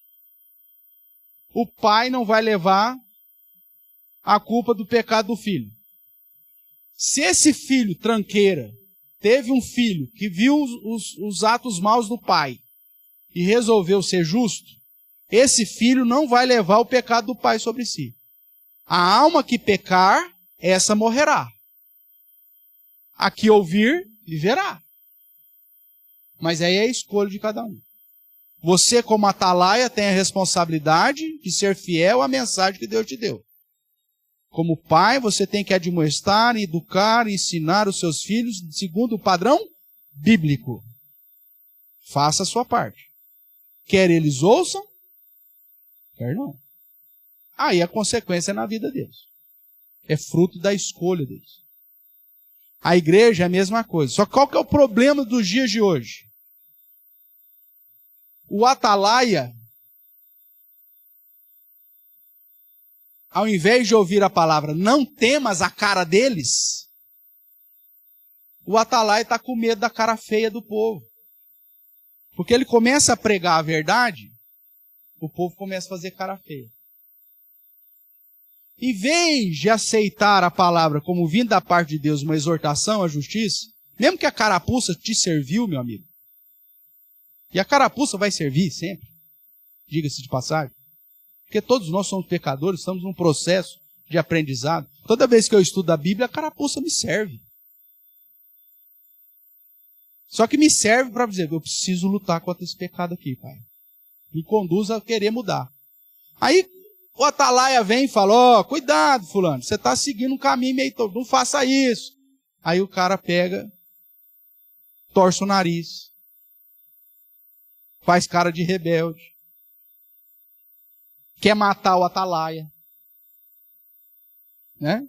o pai não vai levar a culpa do pecado do filho. Se esse filho tranqueira teve um filho que viu os atos maus do pai e resolveu ser justo, esse filho não vai levar o pecado do pai sobre si. A alma que pecar, essa morrerá. A que ouvir, viverá. Mas aí é a escolha de cada um. Você, como atalaia, tem a responsabilidade de ser fiel à mensagem que Deus te deu. Como pai, você tem que admoestar, educar e ensinar os seus filhos segundo o padrão bíblico. Faça a sua parte. Quer eles ouçam, quer não. Aí a consequência é na vida deles. É fruto da escolha deles. A igreja é a mesma coisa. Só qual que é o problema dos dias de hoje? O atalaia, ao invés de ouvir a palavra, não temas a cara deles, o atalaia está com medo da cara feia do povo. Porque ele começa a pregar a verdade, o povo começa a fazer cara feia. Em vez de aceitar a palavra como vindo da parte de Deus, uma exortação à justiça, mesmo que a carapuça te serviu, meu amigo, e a carapuça vai servir sempre, diga-se de passagem, porque todos nós somos pecadores, estamos num processo de aprendizado. Toda vez que eu estudo a Bíblia, a carapuça me serve. Só que me serve para dizer, eu preciso lutar contra esse pecado aqui, pai. Me conduz a querer mudar. Aí o atalaia vem e fala, cuidado, fulano, você está seguindo um caminho meio torto, não faça isso. Aí o cara pega, torce o nariz, faz cara de rebelde, quer matar o atalaia. Né?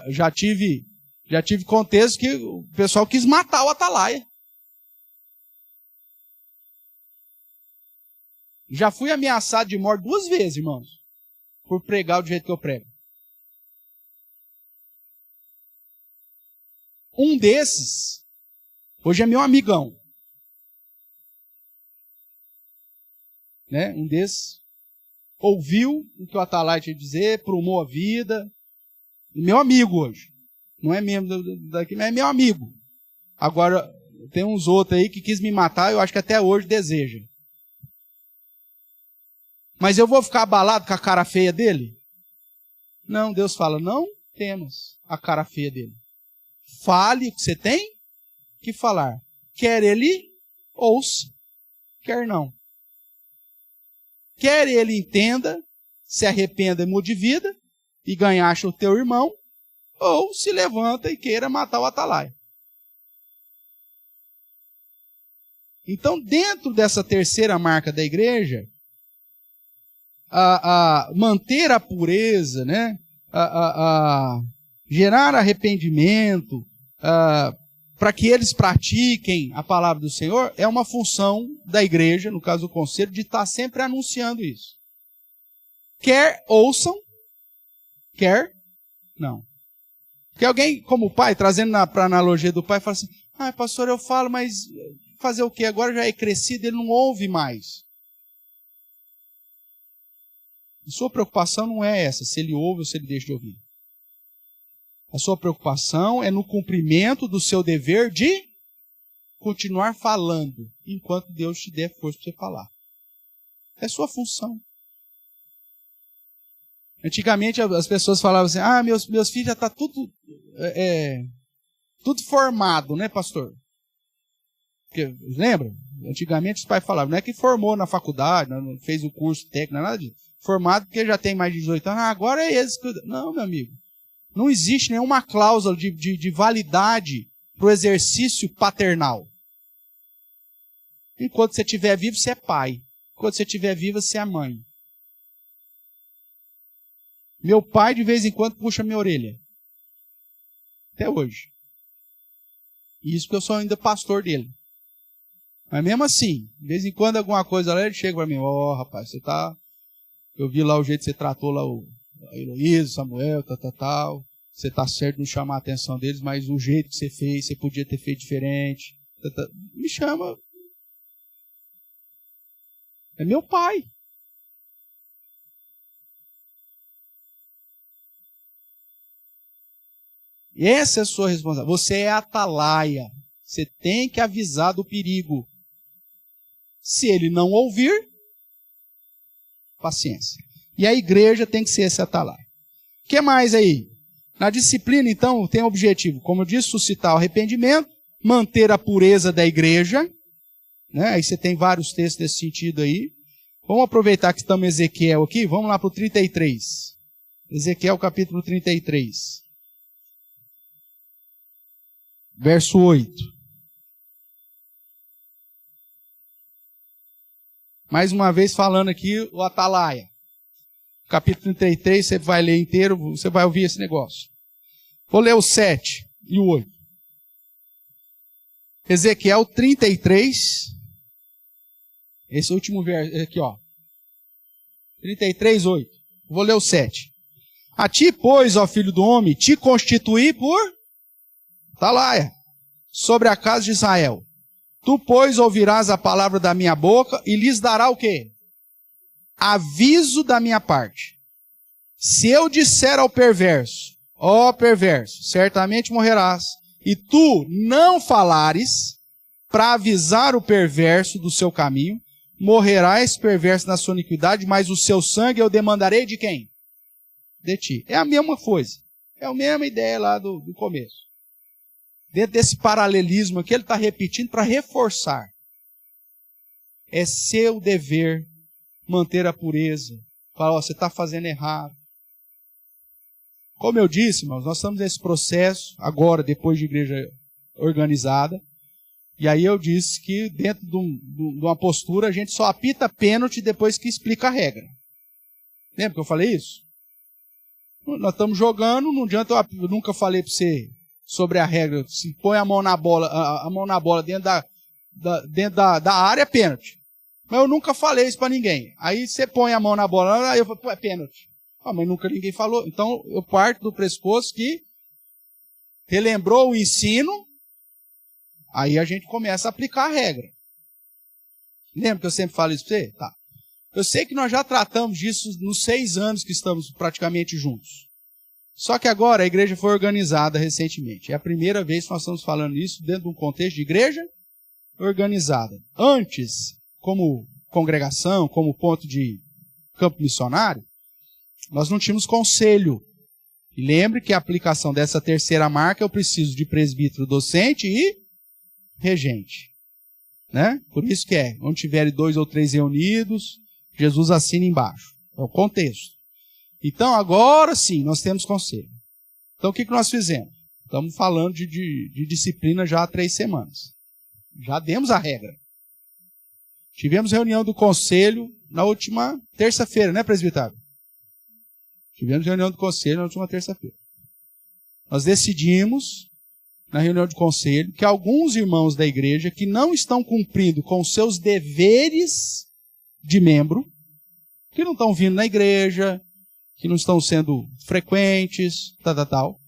Já tive contexto que o pessoal quis matar o atalaia. Já fui ameaçado de morte 2 vezes, irmãos, por pregar do jeito que eu prego. Um desses, hoje é meu amigão. Né? Um desses ouviu o que o atalaia tinha a dizer, prumou a vida. Meu amigo hoje. Não é membro daqui, mas é meu amigo. Agora, tem uns outros aí que quis me matar, eu acho que até hoje deseja. Mas eu vou ficar abalado com a cara feia dele? Não, Deus fala, não temas a cara feia dele. Fale o que você tem que falar. Quer ele ouça, quer não. Quer ele entenda, se arrependa e mude de vida, e ganhaste o teu irmão, ou se levanta e queira matar o atalaia. Então, dentro dessa terceira marca da igreja, manter a pureza, né? Gerar arrependimento, para que eles pratiquem a palavra do Senhor, é uma função da igreja, no caso do conselho, de estar sempre anunciando isso. Quer ouçam, quer não. Porque alguém, como o pai, trazendo para a analogia do pai, fala assim, pastor, eu falo, mas fazer o quê? Agora já é crescido, ele não ouve mais. A sua preocupação não é essa, se ele ouve ou se ele deixa de ouvir. A sua preocupação é no cumprimento do seu dever de continuar falando, enquanto Deus te der força para você falar. É sua função. Antigamente as pessoas falavam assim, meus filhos já estão tudo formado, né, pastor? Porque, lembra? Antigamente os pais falavam, não é que formou na faculdade, não fez o curso técnico, nada disso. Formado porque já tem mais de 18 anos, agora é esse. Não, meu amigo. Não existe nenhuma cláusula de validade para o exercício paternal. Enquanto você estiver vivo, você é pai. Enquanto você estiver viva, você é mãe. Meu pai, de vez em quando, puxa minha orelha. Até hoje. E isso porque eu sou ainda pastor dele. Mas mesmo assim, de vez em quando alguma coisa lá, ele chega para mim, rapaz, você tá... Eu vi lá o jeito que você tratou lá a Heloísa, Samuel, tal. Você tá certo em chamar a atenção deles, mas o jeito que você fez, você podia ter feito diferente. Me chama. É meu pai. Essa é a sua responsabilidade. Você é atalaia. Você tem que avisar do perigo. Se ele não ouvir, paciência. E a igreja tem que ser esse atalaia. O que mais aí? Na disciplina, então, tem o objetivo, como eu disse, suscitar o arrependimento, manter a pureza da igreja. Né? Aí você tem vários textos nesse sentido aí. Vamos aproveitar que estamos em Ezequiel aqui, vamos lá para o 33. Ezequiel capítulo 33. Verso 8. Mais uma vez falando aqui o atalaia. Capítulo 33, você vai ler inteiro, você vai ouvir esse negócio. Vou ler o 7 e o 8. Ezequiel 33. Esse último verso aqui, ó. 33, 8. Vou ler o 7. A ti, pois, ó filho do homem, te constituí por atalaia sobre a casa de Israel. Tu, pois, ouvirás a palavra da minha boca e lhes dará o quê? Aviso da minha parte. Se eu disser ao perverso, ó perverso, certamente morrerás, e tu não falares para avisar o perverso do seu caminho, morrerás perverso na sua iniquidade, mas o seu sangue eu demandarei de quem? De ti. É a mesma coisa. É a mesma ideia lá do começo. Dentro desse paralelismo aqui, ele está repetindo para reforçar. É seu dever manter a pureza. Falar, você está fazendo errado. Como eu disse, irmãos, nós estamos nesse processo, agora, depois de igreja organizada. E aí eu disse que dentro de uma postura, a gente só apita pênalti depois que explica a regra. Lembra que eu falei isso? Nós estamos jogando, não adianta, eu nunca falei para você sobre a regra, se põe a mão na bola dentro da área, é pênalti. Mas eu nunca falei isso para ninguém. Aí você põe a mão na bola, aí eu falo, é pênalti. Mas nunca ninguém falou. Então eu parto do pressuposto que relembrou o ensino, aí a gente começa a aplicar a regra. Lembra que eu sempre falo isso para você? Tá. Eu sei que nós já tratamos disso nos 6 anos que estamos praticamente juntos. Só que agora a igreja foi organizada recentemente. É a primeira vez que nós estamos falando isso dentro de um contexto de igreja organizada. Antes, como congregação, como ponto de campo missionário, nós não tínhamos conselho. E lembre que a aplicação dessa terceira marca eu preciso de presbítero docente e regente. Né? Por isso que onde tiverem 2 ou 3 reunidos, Jesus assina embaixo. É o contexto. Então, agora sim, nós temos conselho. Então, o que nós fizemos? Estamos falando de disciplina já há 3 semanas. Já demos a regra. Tivemos reunião do conselho na última terça-feira, né, presbitário? Tivemos reunião do conselho na última terça-feira. Nós decidimos, na reunião de conselho, que alguns irmãos da igreja que não estão cumprindo com os seus deveres de membro, que não estão vindo na igreja, que não estão sendo frequentes, tal.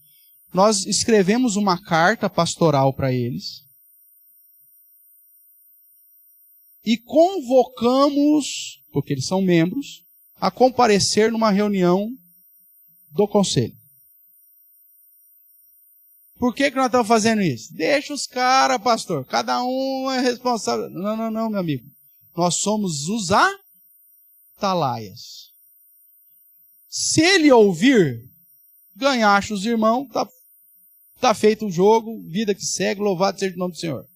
Nós escrevemos uma carta pastoral para eles e convocamos, porque eles são membros, a comparecer numa reunião do conselho. Por que nós estamos fazendo isso? Deixa os caras, pastor, cada um é responsável. Não, meu amigo. Nós somos os atalaias. Se ele ouvir, ganhaste os irmãos, tá feito o jogo, vida que segue, louvado seja o nome do Senhor.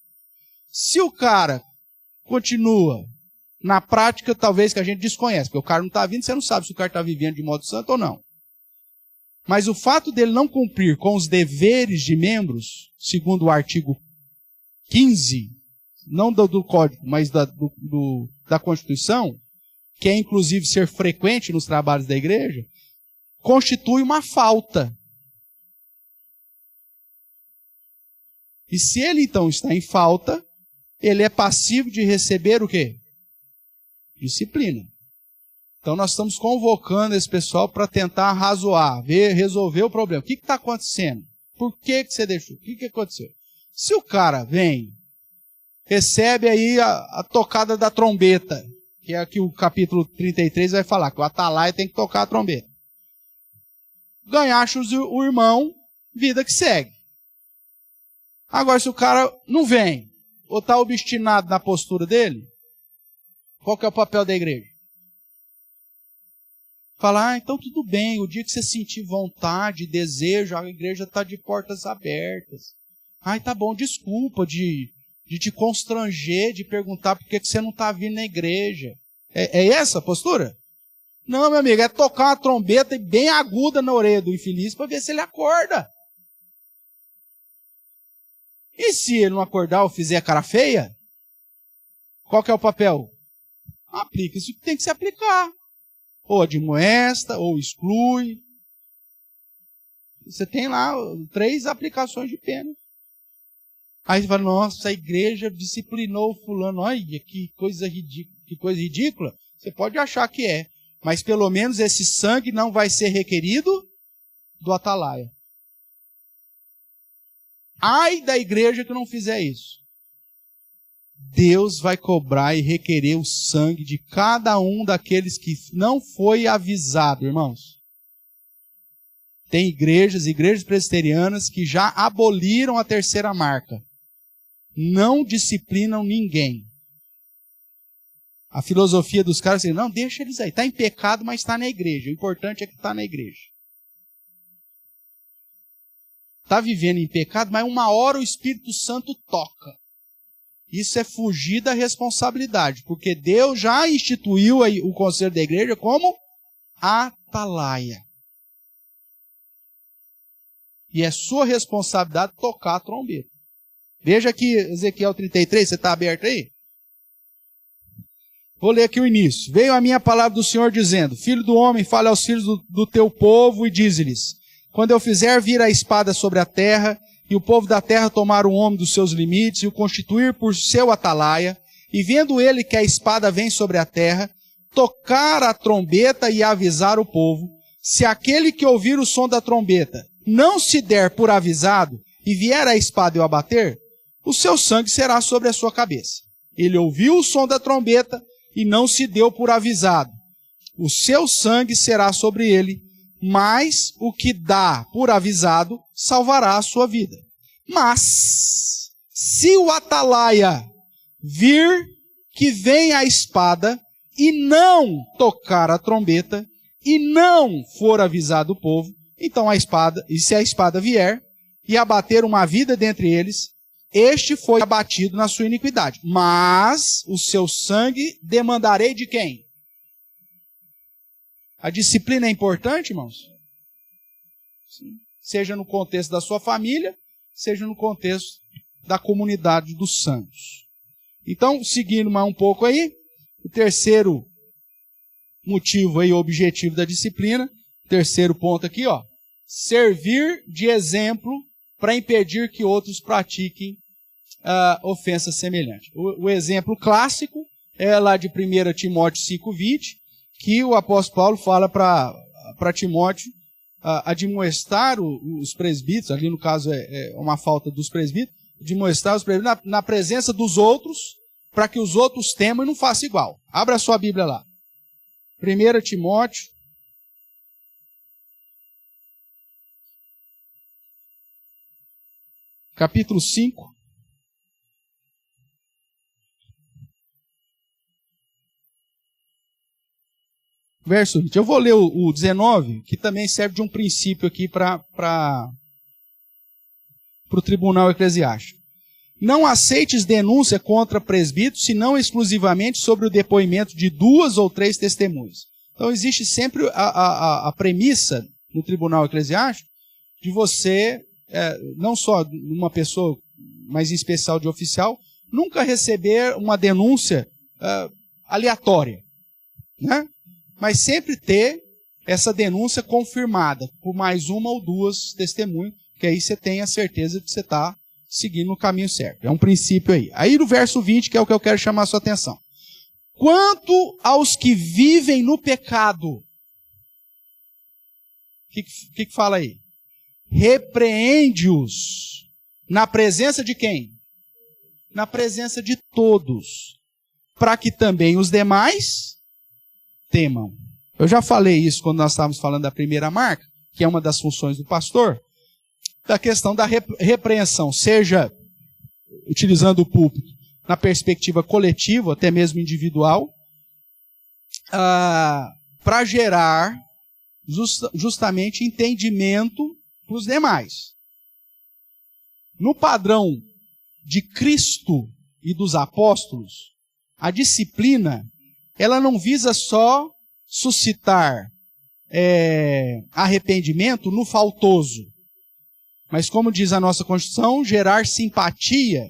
Se o cara continua na prática, talvez que a gente desconhece, porque o cara não está vindo, você não sabe se o cara está vivendo de modo santo ou não. Mas o fato dele não cumprir com os deveres de membros, segundo o artigo 15, não do Código, mas da Constituição, que é inclusive ser frequente nos trabalhos da igreja, constitui uma falta. E se ele então está em falta, ele é passivo de receber o quê? Disciplina. Então nós estamos convocando esse pessoal para tentar arrazoar, resolver o problema. O que está acontecendo? Por que você deixou? O que aconteceu? Se o cara vem, recebe aí a tocada da trombeta, que é aqui o capítulo 33 vai falar, que o atalaia tem que tocar a trombeta. Ganhaste o irmão, vida que segue. Agora, se o cara não vem, ou está obstinado na postura dele, qual que é o papel da igreja? Falar, então tudo bem, o dia que você sentir vontade, desejo, a igreja está de portas abertas. Ai, tá bom, desculpa de te constranger, de perguntar por que você não está vindo na igreja. É essa a postura? Não, meu amigo, é tocar uma trombeta bem aguda na orelha do infeliz para ver se ele acorda. E se ele não acordar ou fizer a cara feia, qual que é o papel? Aplica isso que tem que se aplicar. Ou admoesta, ou exclui. Você tem lá 3 aplicações de pena. Aí você fala, nossa, a igreja disciplinou o fulano. Olha, que coisa ridícula. Você pode achar que é. Mas pelo menos esse sangue não vai ser requerido do atalaia. Ai da igreja que não fizer isso. Deus vai cobrar e requerer o sangue de cada um daqueles que não foi avisado, irmãos. Tem igrejas presbiterianas que já aboliram a terceira marca. Não disciplinam ninguém. A filosofia dos caras é assim, não, deixa eles aí. Está em pecado, mas está na igreja. O importante é que está na igreja. Está vivendo em pecado, mas uma hora o Espírito Santo toca. Isso é fugir da responsabilidade, porque Deus já instituiu aí o conselho da igreja como atalaia. E é sua responsabilidade tocar a trombeta. Veja aqui, Ezequiel 33, você está aberto aí? Vou ler aqui o início. Veio a minha palavra do Senhor dizendo, filho do homem, fale aos filhos do teu povo e dize-lhes, quando eu fizer vir a espada sobre a terra, e o povo da terra tomar o homem dos seus limites, e o constituir por seu atalaia, e vendo ele que a espada vem sobre a terra, tocar a trombeta e avisar o povo, se aquele que ouvir o som da trombeta não se der por avisado, e vier a espada e o abater, o seu sangue será sobre a sua cabeça. Ele ouviu o som da trombeta e não se deu por avisado. O seu sangue será sobre ele, mas o que dá por avisado salvará a sua vida. Mas, se o atalaia vir que vem a espada e não tocar a trombeta e não for avisado o povo, então a espada, e se a espada vier e abater uma vida dentre eles, este foi abatido na sua iniquidade. Mas o seu sangue demandarei de quem? A disciplina é importante, irmãos? Sim. Seja no contexto da sua família, seja no contexto da comunidade dos santos. Então, seguindo mais um pouco aí, o terceiro motivo aí, o objetivo da disciplina, terceiro ponto aqui, ó, servir de exemplo para impedir que outros pratiquem ofensa semelhante. O exemplo clássico é lá de 1 Timóteo 5,20, que o apóstolo Paulo fala para Timóteo admoestar os presbíteros, ali no caso é uma falta dos presbíteros, admoestar os presbíteros na presença dos outros, para que os outros temam e não façam igual. Abra a sua Bíblia lá. 1 Timóteo, capítulo 5. Verso 20. Eu vou ler o 19, que também serve de um princípio aqui para o tribunal eclesiástico. Não aceites denúncia contra presbíteros, senão exclusivamente sobre o depoimento de 2 ou 3 testemunhas. Então existe sempre a premissa no tribunal eclesiástico, de você, não só uma pessoa, mas em especial de oficial, nunca receber uma denúncia aleatória, né? Mas sempre ter essa denúncia confirmada por mais uma ou duas testemunhas, que aí você tem a certeza de que você está seguindo o caminho certo. É um princípio aí. Aí no verso 20, que é o que eu quero chamar a sua atenção. Quanto aos que vivem no pecado, o que fala aí? Repreende-os na presença de quem? Na presença de todos, para que também os demais temam. Eu já falei isso quando nós estávamos falando da primeira marca, que é uma das funções do pastor, da questão da repreensão, seja utilizando o púlpito na perspectiva coletiva, até mesmo individual, para gerar justamente entendimento para os demais. No padrão de Cristo e dos apóstolos, a disciplina, ela não visa só suscitar arrependimento no faltoso, mas, como diz a nossa Constituição, gerar simpatia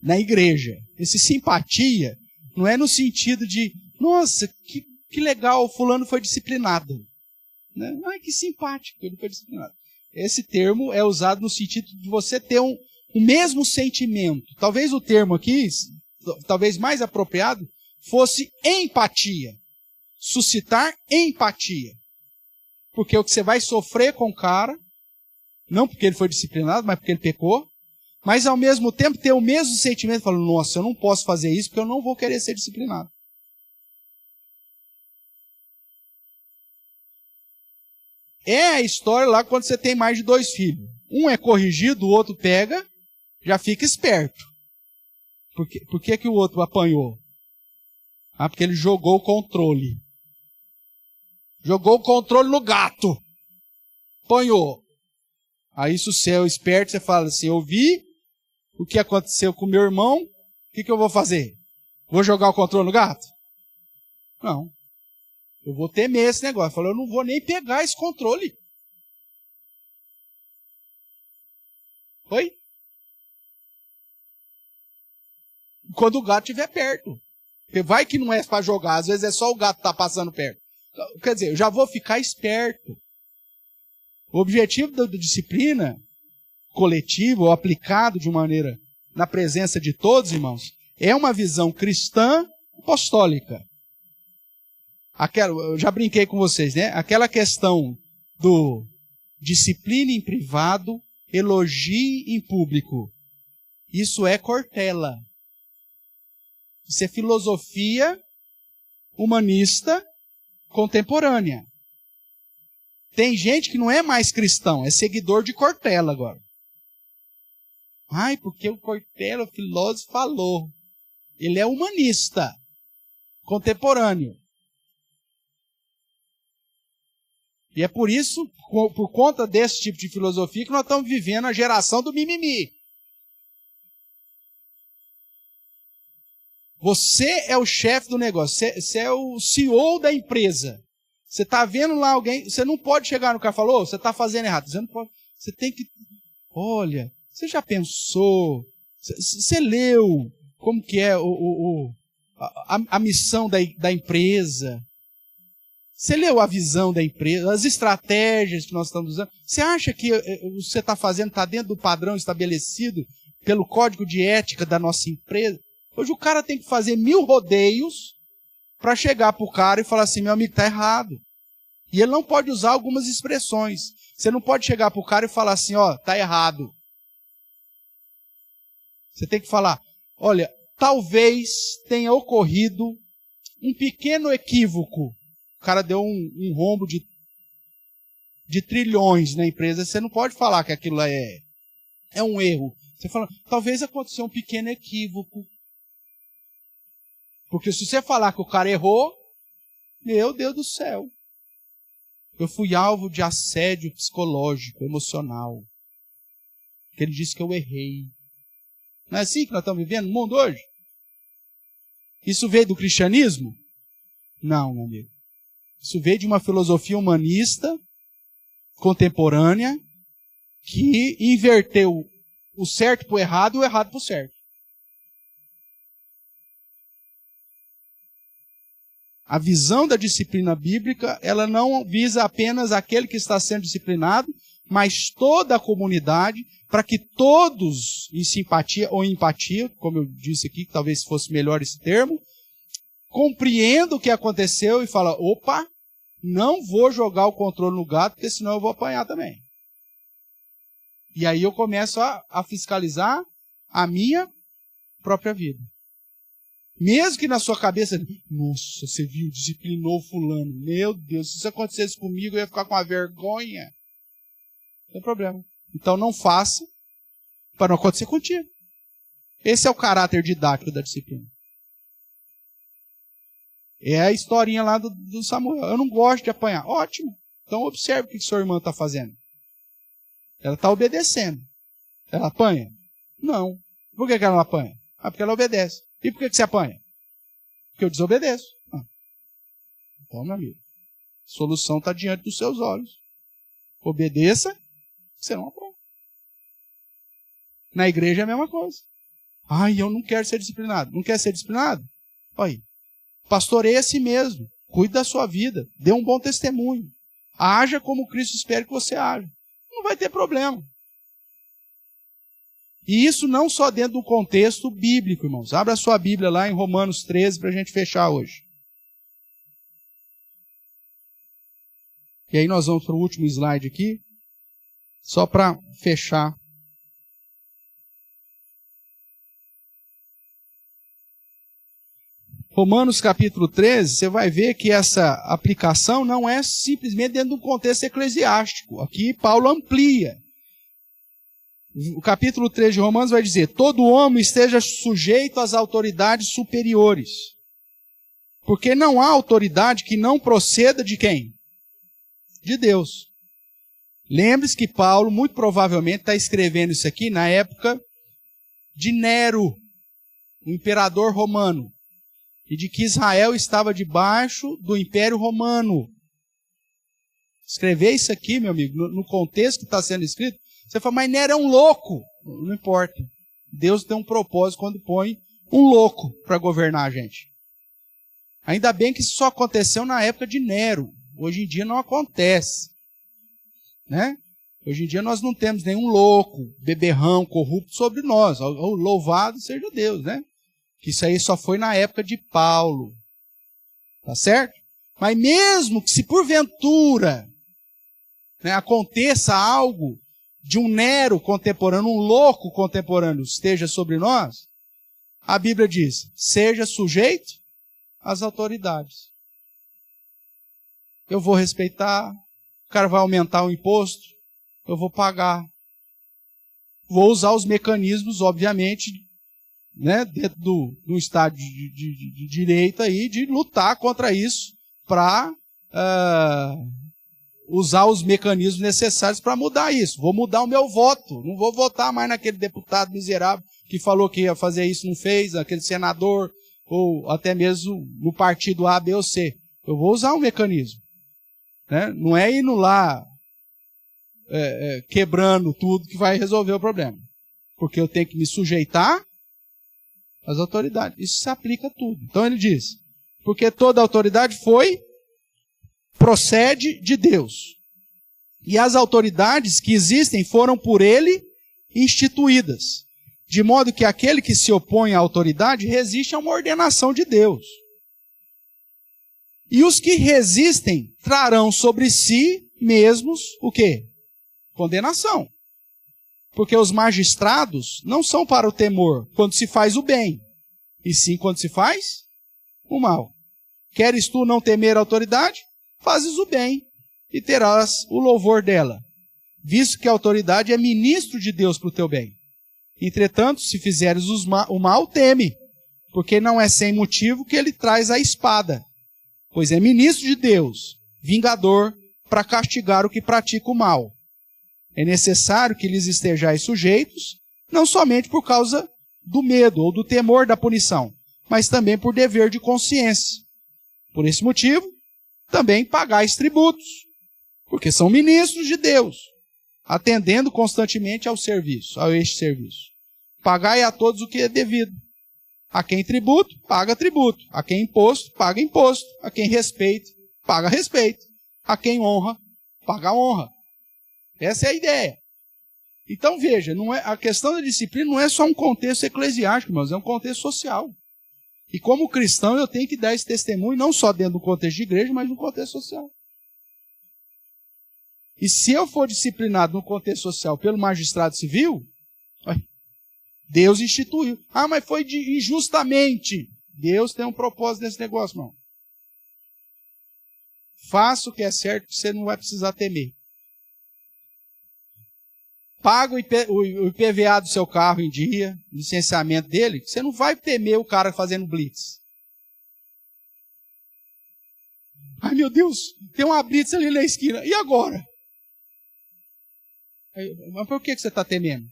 na igreja. Esse simpatia não é no sentido de, nossa, que legal, fulano foi disciplinado. Né? Ai, que simpático, ele foi disciplinado. Esse termo é usado no sentido de você ter o mesmo sentimento. Talvez o termo aqui, talvez mais apropriado, fosse empatia. Suscitar empatia. Porque o que você vai sofrer com o cara, não porque ele foi disciplinado, mas porque ele pecou, mas ao mesmo tempo ter o mesmo sentimento, falando, nossa, eu não posso fazer isso porque eu não vou querer ser disciplinado. É a história lá quando você tem mais de 2 filhos. Um é corrigido, o outro pega, já fica esperto. Por que o outro apanhou? Porque ele jogou o controle. Jogou o controle no gato. Apanhou. Aí se você é esperto, você fala assim, eu vi o que aconteceu com meu irmão, o que eu vou fazer? Vou jogar o controle no gato? Não. Eu vou temer esse negócio. Eu não vou nem pegar esse controle. Oi? Quando o gato estiver perto. Porque vai que não é para jogar, às vezes é só o gato que está passando perto. Quer dizer, eu já vou ficar esperto. O objetivo da disciplina coletiva ou aplicado de maneira na presença de todos, irmãos, é uma visão cristã apostólica. Eu já brinquei com vocês, né? Aquela questão do disciplina em privado, elogie em público. Isso é Cortella. Isso é filosofia humanista contemporânea. Tem gente que não é mais cristão, é seguidor de Cortella agora. Ai, porque o Cortella, o filósofo, falou. Ele é humanista, contemporâneo. E é por isso, por conta desse tipo de filosofia, que nós estamos vivendo a geração do mimimi. Você é o chefe do negócio, você é o CEO da empresa. Você está vendo lá alguém, você não pode chegar no cara e falar, você está fazendo errado. Você não pode, você tem que, olha, você já pensou, você leu como que é a missão da empresa? Você leu a visão da empresa, as estratégias que nós estamos usando? Você acha que o que você está fazendo está dentro do padrão estabelecido pelo código de ética da nossa empresa? Hoje o cara tem que fazer 1000 rodeios para chegar para o cara e falar assim, meu amigo, está errado. E ele não pode usar algumas expressões. Você não pode chegar para o cara e falar assim, está errado. Você tem que falar, olha, talvez tenha ocorrido um pequeno equívoco. O cara deu um rombo de trilhões na empresa. Você não pode falar que aquilo é um erro. Você fala, talvez aconteceu um pequeno equívoco. Porque se você falar que o cara errou, meu Deus do céu. Eu fui alvo de assédio psicológico, emocional. Porque ele disse que eu errei. Não é assim que nós estamos vivendo no mundo hoje? Isso veio do cristianismo? Não, meu amigo. Isso veio de uma filosofia humanista contemporânea que inverteu o certo para o errado e o errado para o certo. A visão da disciplina bíblica, ela não visa apenas aquele que está sendo disciplinado, mas toda a comunidade, para que todos, em simpatia ou empatia, como eu disse aqui, que talvez fosse melhor esse termo, compreendam o que aconteceu e falam, opa, não vou jogar o controle no gato, porque senão eu vou apanhar também. E aí eu começo a fiscalizar a minha própria vida. Mesmo que na sua cabeça, nossa, você viu, disciplinou fulano. Meu Deus, se isso acontecesse comigo, eu ia ficar com uma vergonha. Não tem problema. Então não faça para não acontecer contigo. Esse é o caráter didático da disciplina. É a historinha lá do Samuel. Eu não gosto de apanhar. Ótimo. Então observe o que sua irmã está fazendo. Ela está obedecendo. Ela apanha? Não. Por que ela não apanha? Porque ela obedece. E por que você apanha? Porque eu desobedeço. Então, meu amigo, a solução está diante dos seus olhos. Obedeça, você não apanha. Na igreja é a mesma coisa. Eu não quero ser disciplinado. Não quer ser disciplinado? Olha aí. Pastoreie a si mesmo. Cuide da sua vida. Dê um bom testemunho. Haja como Cristo espera que você haja. Não vai ter problema. E isso não só dentro do contexto bíblico, irmãos. Abra a sua Bíblia lá em Romanos 13 para a gente fechar hoje. E aí nós vamos para o último slide aqui, só para fechar. Romanos capítulo 13, você vai ver que essa aplicação não é simplesmente dentro de um contexto eclesiástico. Aqui Paulo amplia. O capítulo 13 de Romanos vai dizer, todo homem esteja sujeito às autoridades superiores. Porque não há autoridade que não proceda de quem? De Deus. Lembre-se que Paulo, muito provavelmente, está escrevendo isso aqui na época de Nero, o imperador romano. E de que Israel estava debaixo do Império Romano. Escrever isso aqui, meu amigo, no contexto que está sendo escrito, você fala, mas Nero é um louco. Não importa. Deus tem um propósito quando põe um louco para governar a gente. Ainda bem que isso só aconteceu na época de Nero. Hoje em dia não acontece. Né? Hoje em dia nós não temos nenhum louco, beberrão, corrupto sobre nós. Louvado seja Deus, né? Que isso aí só foi na época de Paulo. Tá certo? Mas mesmo que se porventura aconteça algo de um Nero contemporâneo, um louco contemporâneo esteja sobre nós, a Bíblia diz, seja sujeito às autoridades. Eu vou respeitar, o cara vai aumentar o imposto, eu vou pagar. Vou usar os mecanismos, obviamente, dentro do Estado de direito aí, de lutar contra isso, para usar os mecanismos necessários para mudar isso. Vou mudar o meu voto. Não vou votar mais naquele deputado miserável que falou que ia fazer isso, não fez, aquele senador, ou até mesmo no partido A, B ou C. Eu vou usar um mecanismo. Não é indo lá quebrando tudo que vai resolver o problema. Porque eu tenho que me sujeitar às autoridades. Isso se aplica a tudo. Então ele diz, porque toda autoridade procede de Deus. E as autoridades que existem foram por ele instituídas. De modo que aquele que se opõe à autoridade resiste a uma ordenação de Deus. E os que resistem trarão sobre si mesmos o quê? Condenação. Porque os magistrados não são para o temor quando se faz o bem, e sim quando se faz o mal. Queres tu não temer a autoridade? Fazes o bem e terás o louvor dela, visto que a autoridade é ministro de Deus para o teu bem. Entretanto, se fizeres o mal, teme, porque não é sem motivo que ele traz a espada, pois é ministro de Deus, vingador, para castigar o que pratica o mal. É necessário que lhes estejais sujeitos, não somente por causa do medo ou do temor da punição, mas também por dever de consciência. Por esse motivo, também pagais tributos, Porque são ministros de Deus, atendendo constantemente ao serviço, a este serviço. Pagai a todos o que é devido. A quem tributo, paga tributo. A quem imposto, paga imposto. A quem respeito, paga respeito. A quem honra, paga honra. Essa é a ideia. Então veja, a questão da disciplina não é só um contexto eclesiástico, mas é um contexto social. E como cristão eu tenho que dar esse testemunho, não só dentro do contexto de igreja, mas no contexto social. E se eu for disciplinado no contexto social pelo magistrado civil, Deus instituiu. Ah, mas foi injustamente. Deus tem um propósito nesse negócio, irmão. Faça o que é certo, que você não vai precisar temer. Paga o IPVA do seu carro em dia, o licenciamento dele, que você não vai temer o cara fazendo blitz. Ai, meu Deus, tem uma blitz ali na esquina. E agora? Mas por que você está temendo?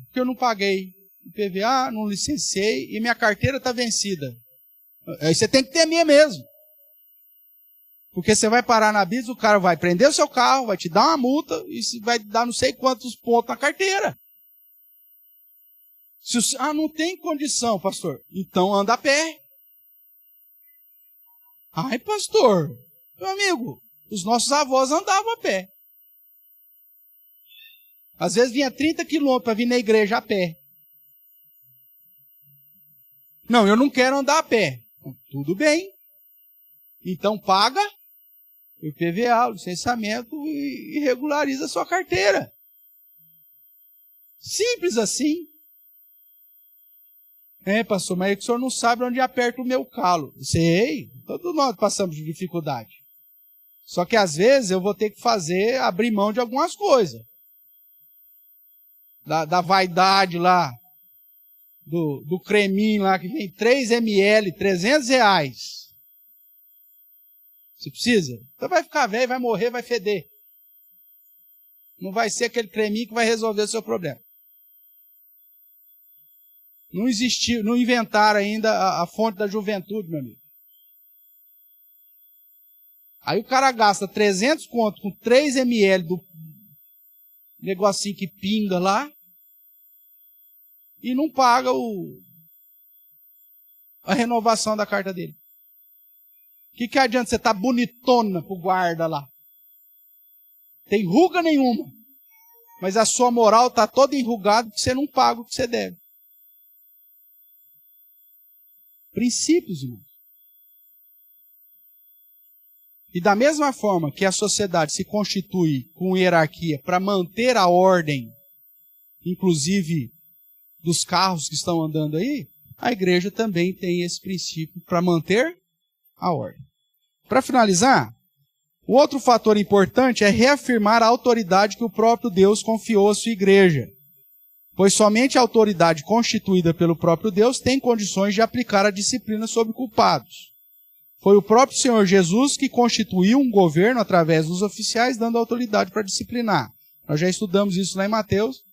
Porque eu não paguei IPVA, não licenciei e minha carteira está vencida. Aí você tem que temer mesmo. Porque você vai parar na blitz, o cara vai prender o seu carro, vai te dar uma multa e vai dar não sei quantos pontos na carteira. Não tem condição, pastor. Então anda a pé. Ai, pastor, meu amigo, os nossos avós andavam a pé. Às vezes vinha 30 quilômetros para vir na igreja a pé. Não, eu não quero andar a pé. Tudo bem. Então paga o IPVA, o licenciamento e regulariza a sua carteira. Simples assim. Pastor, mas é que o senhor não sabe onde aperta o meu calo. Sei, todos nós passamos de dificuldade. Só que às vezes eu vou ter que abrir mão de algumas coisas. Da vaidade lá, do creminho lá, que vem 3 ml, R$300. Você precisa? Então vai ficar velho, vai morrer, vai feder. Não vai ser aquele creminho que vai resolver o seu problema. Não existiu, não inventaram ainda a fonte da juventude, meu amigo. Aí o cara gasta 300 conto com 3 ml do negocinho que pinga lá e não paga a renovação da carta dele. O que adianta você estar bonitona pro guarda lá? Tem ruga nenhuma. Mas a sua moral está toda enrugada porque você não paga o que você deve. Princípios, irmão. E da mesma forma que a sociedade se constitui com hierarquia para manter a ordem, inclusive dos carros que estão andando aí, a igreja também tem esse princípio para manter a ordem. Para finalizar, o outro fator importante é reafirmar a autoridade que o próprio Deus confiou à sua igreja, pois somente a autoridade constituída pelo próprio Deus tem condições de aplicar a disciplina sobre culpados. Foi o próprio Senhor Jesus que constituiu um governo através dos oficiais, dando autoridade para disciplinar. Nós já estudamos isso lá em Mateus,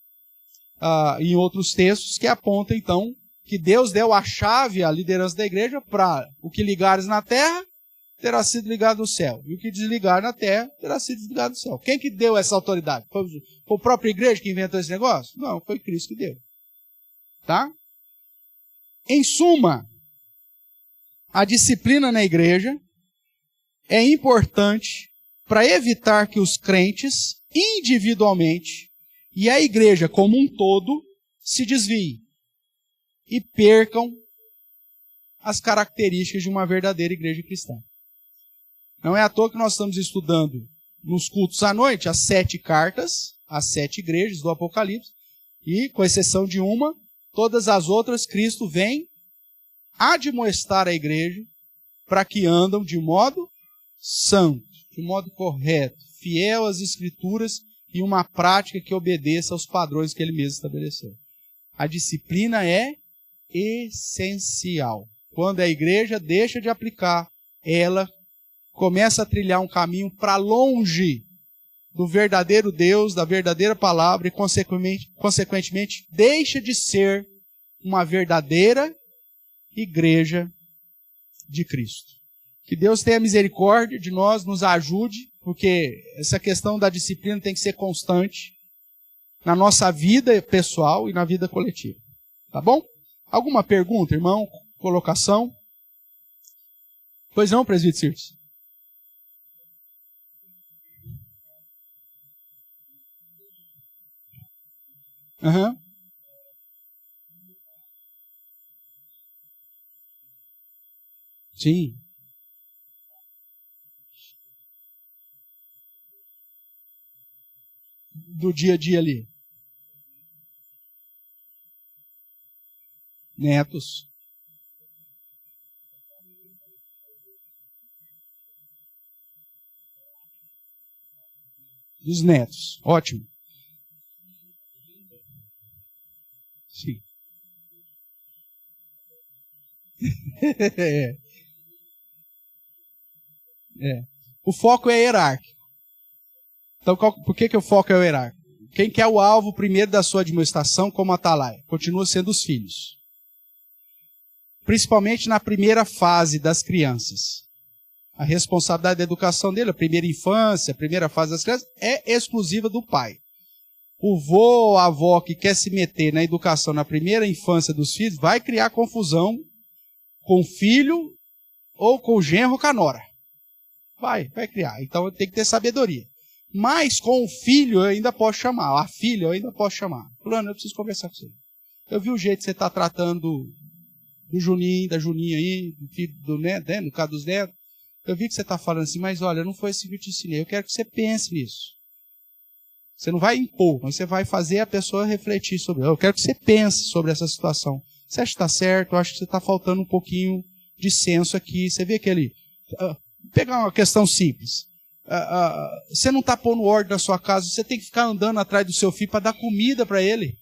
em outros textos, que apontam, então, que Deus deu a chave à liderança da igreja para o que ligares na terra, terá sido ligado no céu. E o que desligar na terra, terá sido desligado no céu. Quem que deu essa autoridade? Foi a própria igreja que inventou esse negócio? Não, foi Cristo que deu. Tá? Em suma, a disciplina na igreja é importante para evitar que os crentes, individualmente, e a igreja como um todo, se desviem e percam as características de uma verdadeira igreja cristã. Não é à toa que nós estamos estudando nos cultos à noite as 7 cartas, as 7 igrejas do Apocalipse, e, com exceção de uma, todas as outras, Cristo vem admoestar a igreja para que andam de modo santo, de modo correto, fiel às Escrituras e uma prática que obedeça aos padrões que ele mesmo estabeleceu. A disciplina é essencial. Quando a igreja deixa de aplicar, ela começa a trilhar um caminho para longe do verdadeiro Deus, da verdadeira palavra e, consequentemente, deixa de ser uma verdadeira igreja de Cristo. Que Deus tenha misericórdia de nós, nos ajude porque essa questão da disciplina tem que ser constante na nossa vida pessoal e na vida coletiva. Tá bom? Alguma pergunta, irmão? Colocação? Pois não, presbítero Circe? Aham. Sim. Do dia a dia ali. Netos. Dos netos. Ótimo. Sim. É. O foco é hierárquico. Então, por que o foco é o hierárquico? Quem que é o alvo primeiro da sua administração como atalaia? Continua sendo os filhos. Principalmente na primeira fase das crianças. A responsabilidade da educação dele, a primeira infância, a primeira fase das crianças, é exclusiva do pai. O vô ou a avó que quer se meter na educação na primeira infância dos filhos vai criar confusão com o filho ou com o genro ou com a nora. Vai criar. Então tem que ter sabedoria. Mas com o filho eu ainda posso chamar. A filha eu ainda posso chamar. Fulano, eu preciso conversar com você. Eu vi o jeito que você está tratando do Juninho, da Juninha aí, do filho do neto, né, no caso dos netos. Eu vi que você está falando assim, mas olha, não foi assim que eu te ensinei. Eu quero que você pense nisso. Você não vai impor, mas você vai fazer a pessoa refletir sobre. Eu quero que você pense sobre essa situação. Você acha que está certo? Eu acho que você está faltando um pouquinho de senso aqui. Você vê aquele... pegar uma questão simples. Você não está pondo ordem na sua casa, você tem que ficar andando atrás do seu filho para dar comida para ele.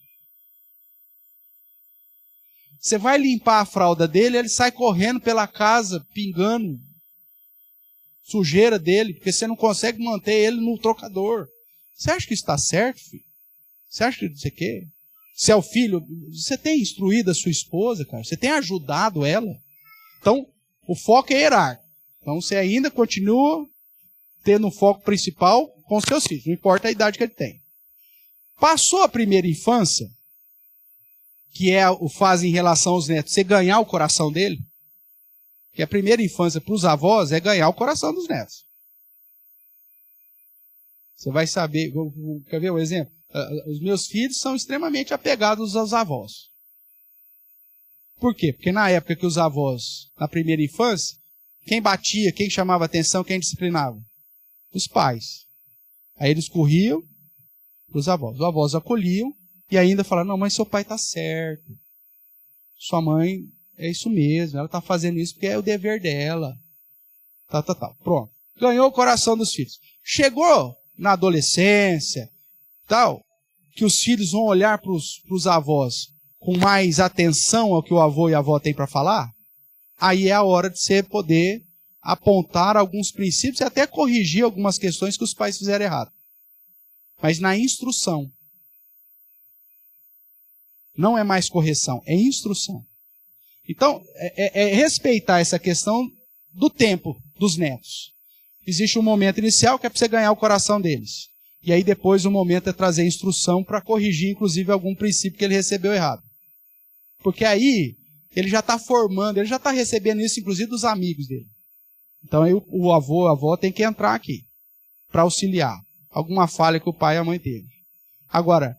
Você vai limpar a fralda dele, ele sai correndo pela casa, pingando sujeira dele, porque você não consegue manter ele no trocador. Você acha que isso está certo, filho? Você acha que você quer? Se é o filho, você tem instruído a sua esposa, cara? Você tem ajudado ela? Então, o foco é hierárquico. Então, você ainda continua tendo um foco principal com os seus filhos, não importa a idade que ele tem. Passou a primeira infância, que é o fase em relação aos netos, você ganhar o coração dele, que a primeira infância para os avós é ganhar o coração dos netos. Você vai saber, quer ver um exemplo? Os meus filhos são extremamente apegados aos avós. Por quê? Porque na época que os avós, na primeira infância, quem batia, quem chamava atenção, quem disciplinava? Os pais. Aí eles corriam para os avós. Os avós acolhiam e ainda falavam, não, mas seu pai está certo. Sua mãe é isso mesmo, ela está fazendo isso porque é o dever dela. Pronto. Ganhou o coração dos filhos. Chegou na adolescência, tal, que os filhos vão olhar para os avós com mais atenção ao que o avô e a avó têm para falar, aí é a hora de você poder apontar alguns princípios e até corrigir algumas questões que os pais fizeram errado. Mas na instrução. Não é mais correção, é instrução. Então, é respeitar essa questão do tempo dos netos. Existe um momento inicial que é para você ganhar o coração deles. E aí depois o momento é trazer instrução para corrigir, inclusive, algum princípio que ele recebeu errado. Porque aí ele já está formando, ele já está recebendo isso, inclusive, dos amigos dele. Então aí o avô, a avó tem que entrar aqui para auxiliar alguma falha que o pai e a mãe teve. Agora,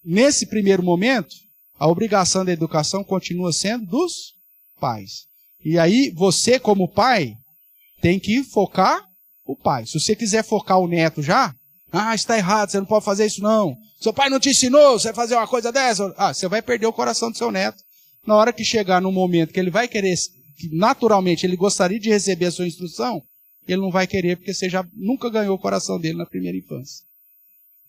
nesse primeiro momento, a obrigação da educação continua sendo dos pais. E aí você, como pai, tem que focar o pai. Se você quiser focar o neto já, está errado, você não pode fazer isso não. Seu pai não te ensinou, você vai fazer uma coisa dessa. Você vai perder o coração do seu neto. Na hora que chegar no momento que ele vai querer, que naturalmente ele gostaria de receber a sua instrução, ele não vai querer porque você já nunca ganhou o coração dele na primeira infância.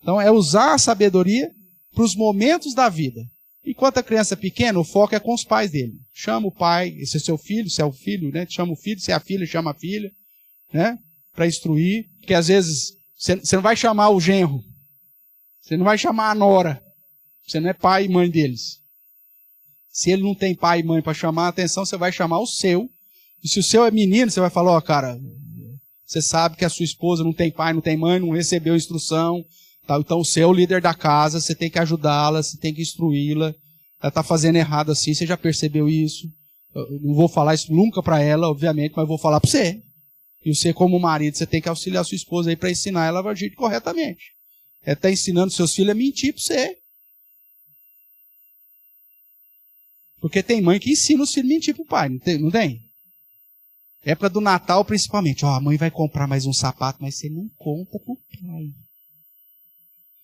Então é usar a sabedoria para os momentos da vida. Enquanto a criança é pequena, o foco é com os pais dele. Chama o pai, esse é seu filho, se é o filho, né? Chama o filho, se é a filha, chama a filha, né? Para instruir, porque às vezes você não vai chamar o genro, você não vai chamar a nora, você não é pai e mãe deles. Se ele não tem pai e mãe para chamar a atenção, você vai chamar o seu. E se o seu é menino, você vai falar, cara, Você sabe que a sua esposa não tem pai, não tem mãe, não recebeu instrução. Tá? Então você é o líder da casa, você tem que ajudá-la, você tem que instruí-la. Ela está fazendo errado assim, você já percebeu isso? Eu não vou falar isso nunca para ela, obviamente, mas vou falar para você. E você, como marido, você tem que auxiliar a sua esposa aí para ensinar ela a agir corretamente. Ela está ensinando seus filhos a mentir para você. Porque tem mãe que ensina os filhos a mentir para o pai, não tem? Época do Natal, principalmente. Ó, a mãe vai comprar mais um sapato, mas você não conta para o pai.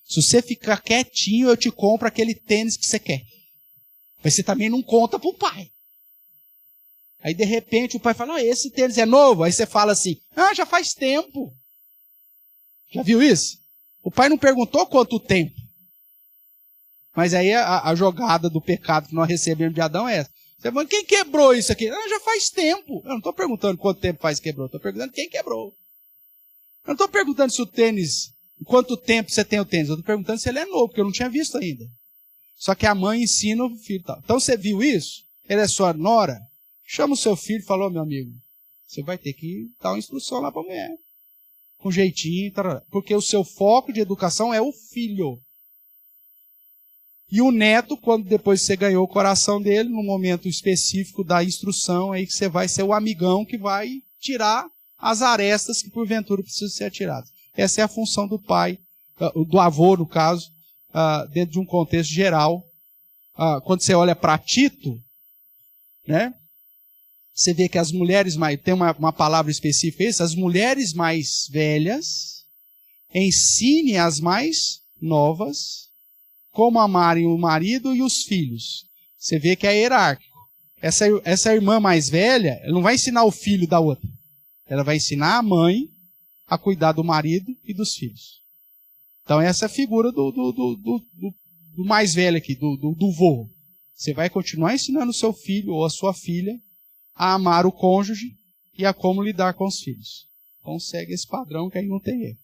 Se você ficar quietinho, eu te compro aquele tênis que você quer. Mas você também não conta para o pai. Aí, de repente, o pai fala, esse tênis é novo? Aí você fala assim, já faz tempo. Já viu isso? O pai não perguntou quanto tempo. Mas aí a jogada do pecado que nós recebemos de Adão é essa. Você fala, quem quebrou isso aqui? Já faz tempo. Eu não estou perguntando quanto tempo faz que quebrou. Estou perguntando quem quebrou. Eu não estou perguntando se o tênis, quanto tempo você tem o tênis. Eu estou perguntando se ele é novo, porque eu não tinha visto ainda. Só que a mãe ensina o filho. Tal. Então você viu isso? Ele é sua nora? Chama o seu filho e fala, meu amigo, você vai ter que dar uma instrução lá para a mulher. Com jeitinho. Porque o seu foco de educação é o filho. E o neto, quando depois você ganhou o coração dele, no momento específico da instrução, aí que você vai ser o amigão que vai tirar as arestas que porventura precisam ser tiradas. Essa é a função do pai, do avô, no caso, dentro de um contexto geral. Quando você olha para Tito, né, você vê que as mulheres mais... Tem uma palavra específica, as mulheres mais velhas ensinem as mais novas como amarem o marido e os filhos. Você vê que é hierárquico. Essa irmã mais velha, ela não vai ensinar o filho da outra. Ela vai ensinar a mãe a cuidar do marido e dos filhos. Então essa é a figura do mais velho aqui, do vô. Você vai continuar ensinando o seu filho ou a sua filha a amar o cônjuge e a como lidar com os filhos. Então segue esse padrão que aí não tem erro.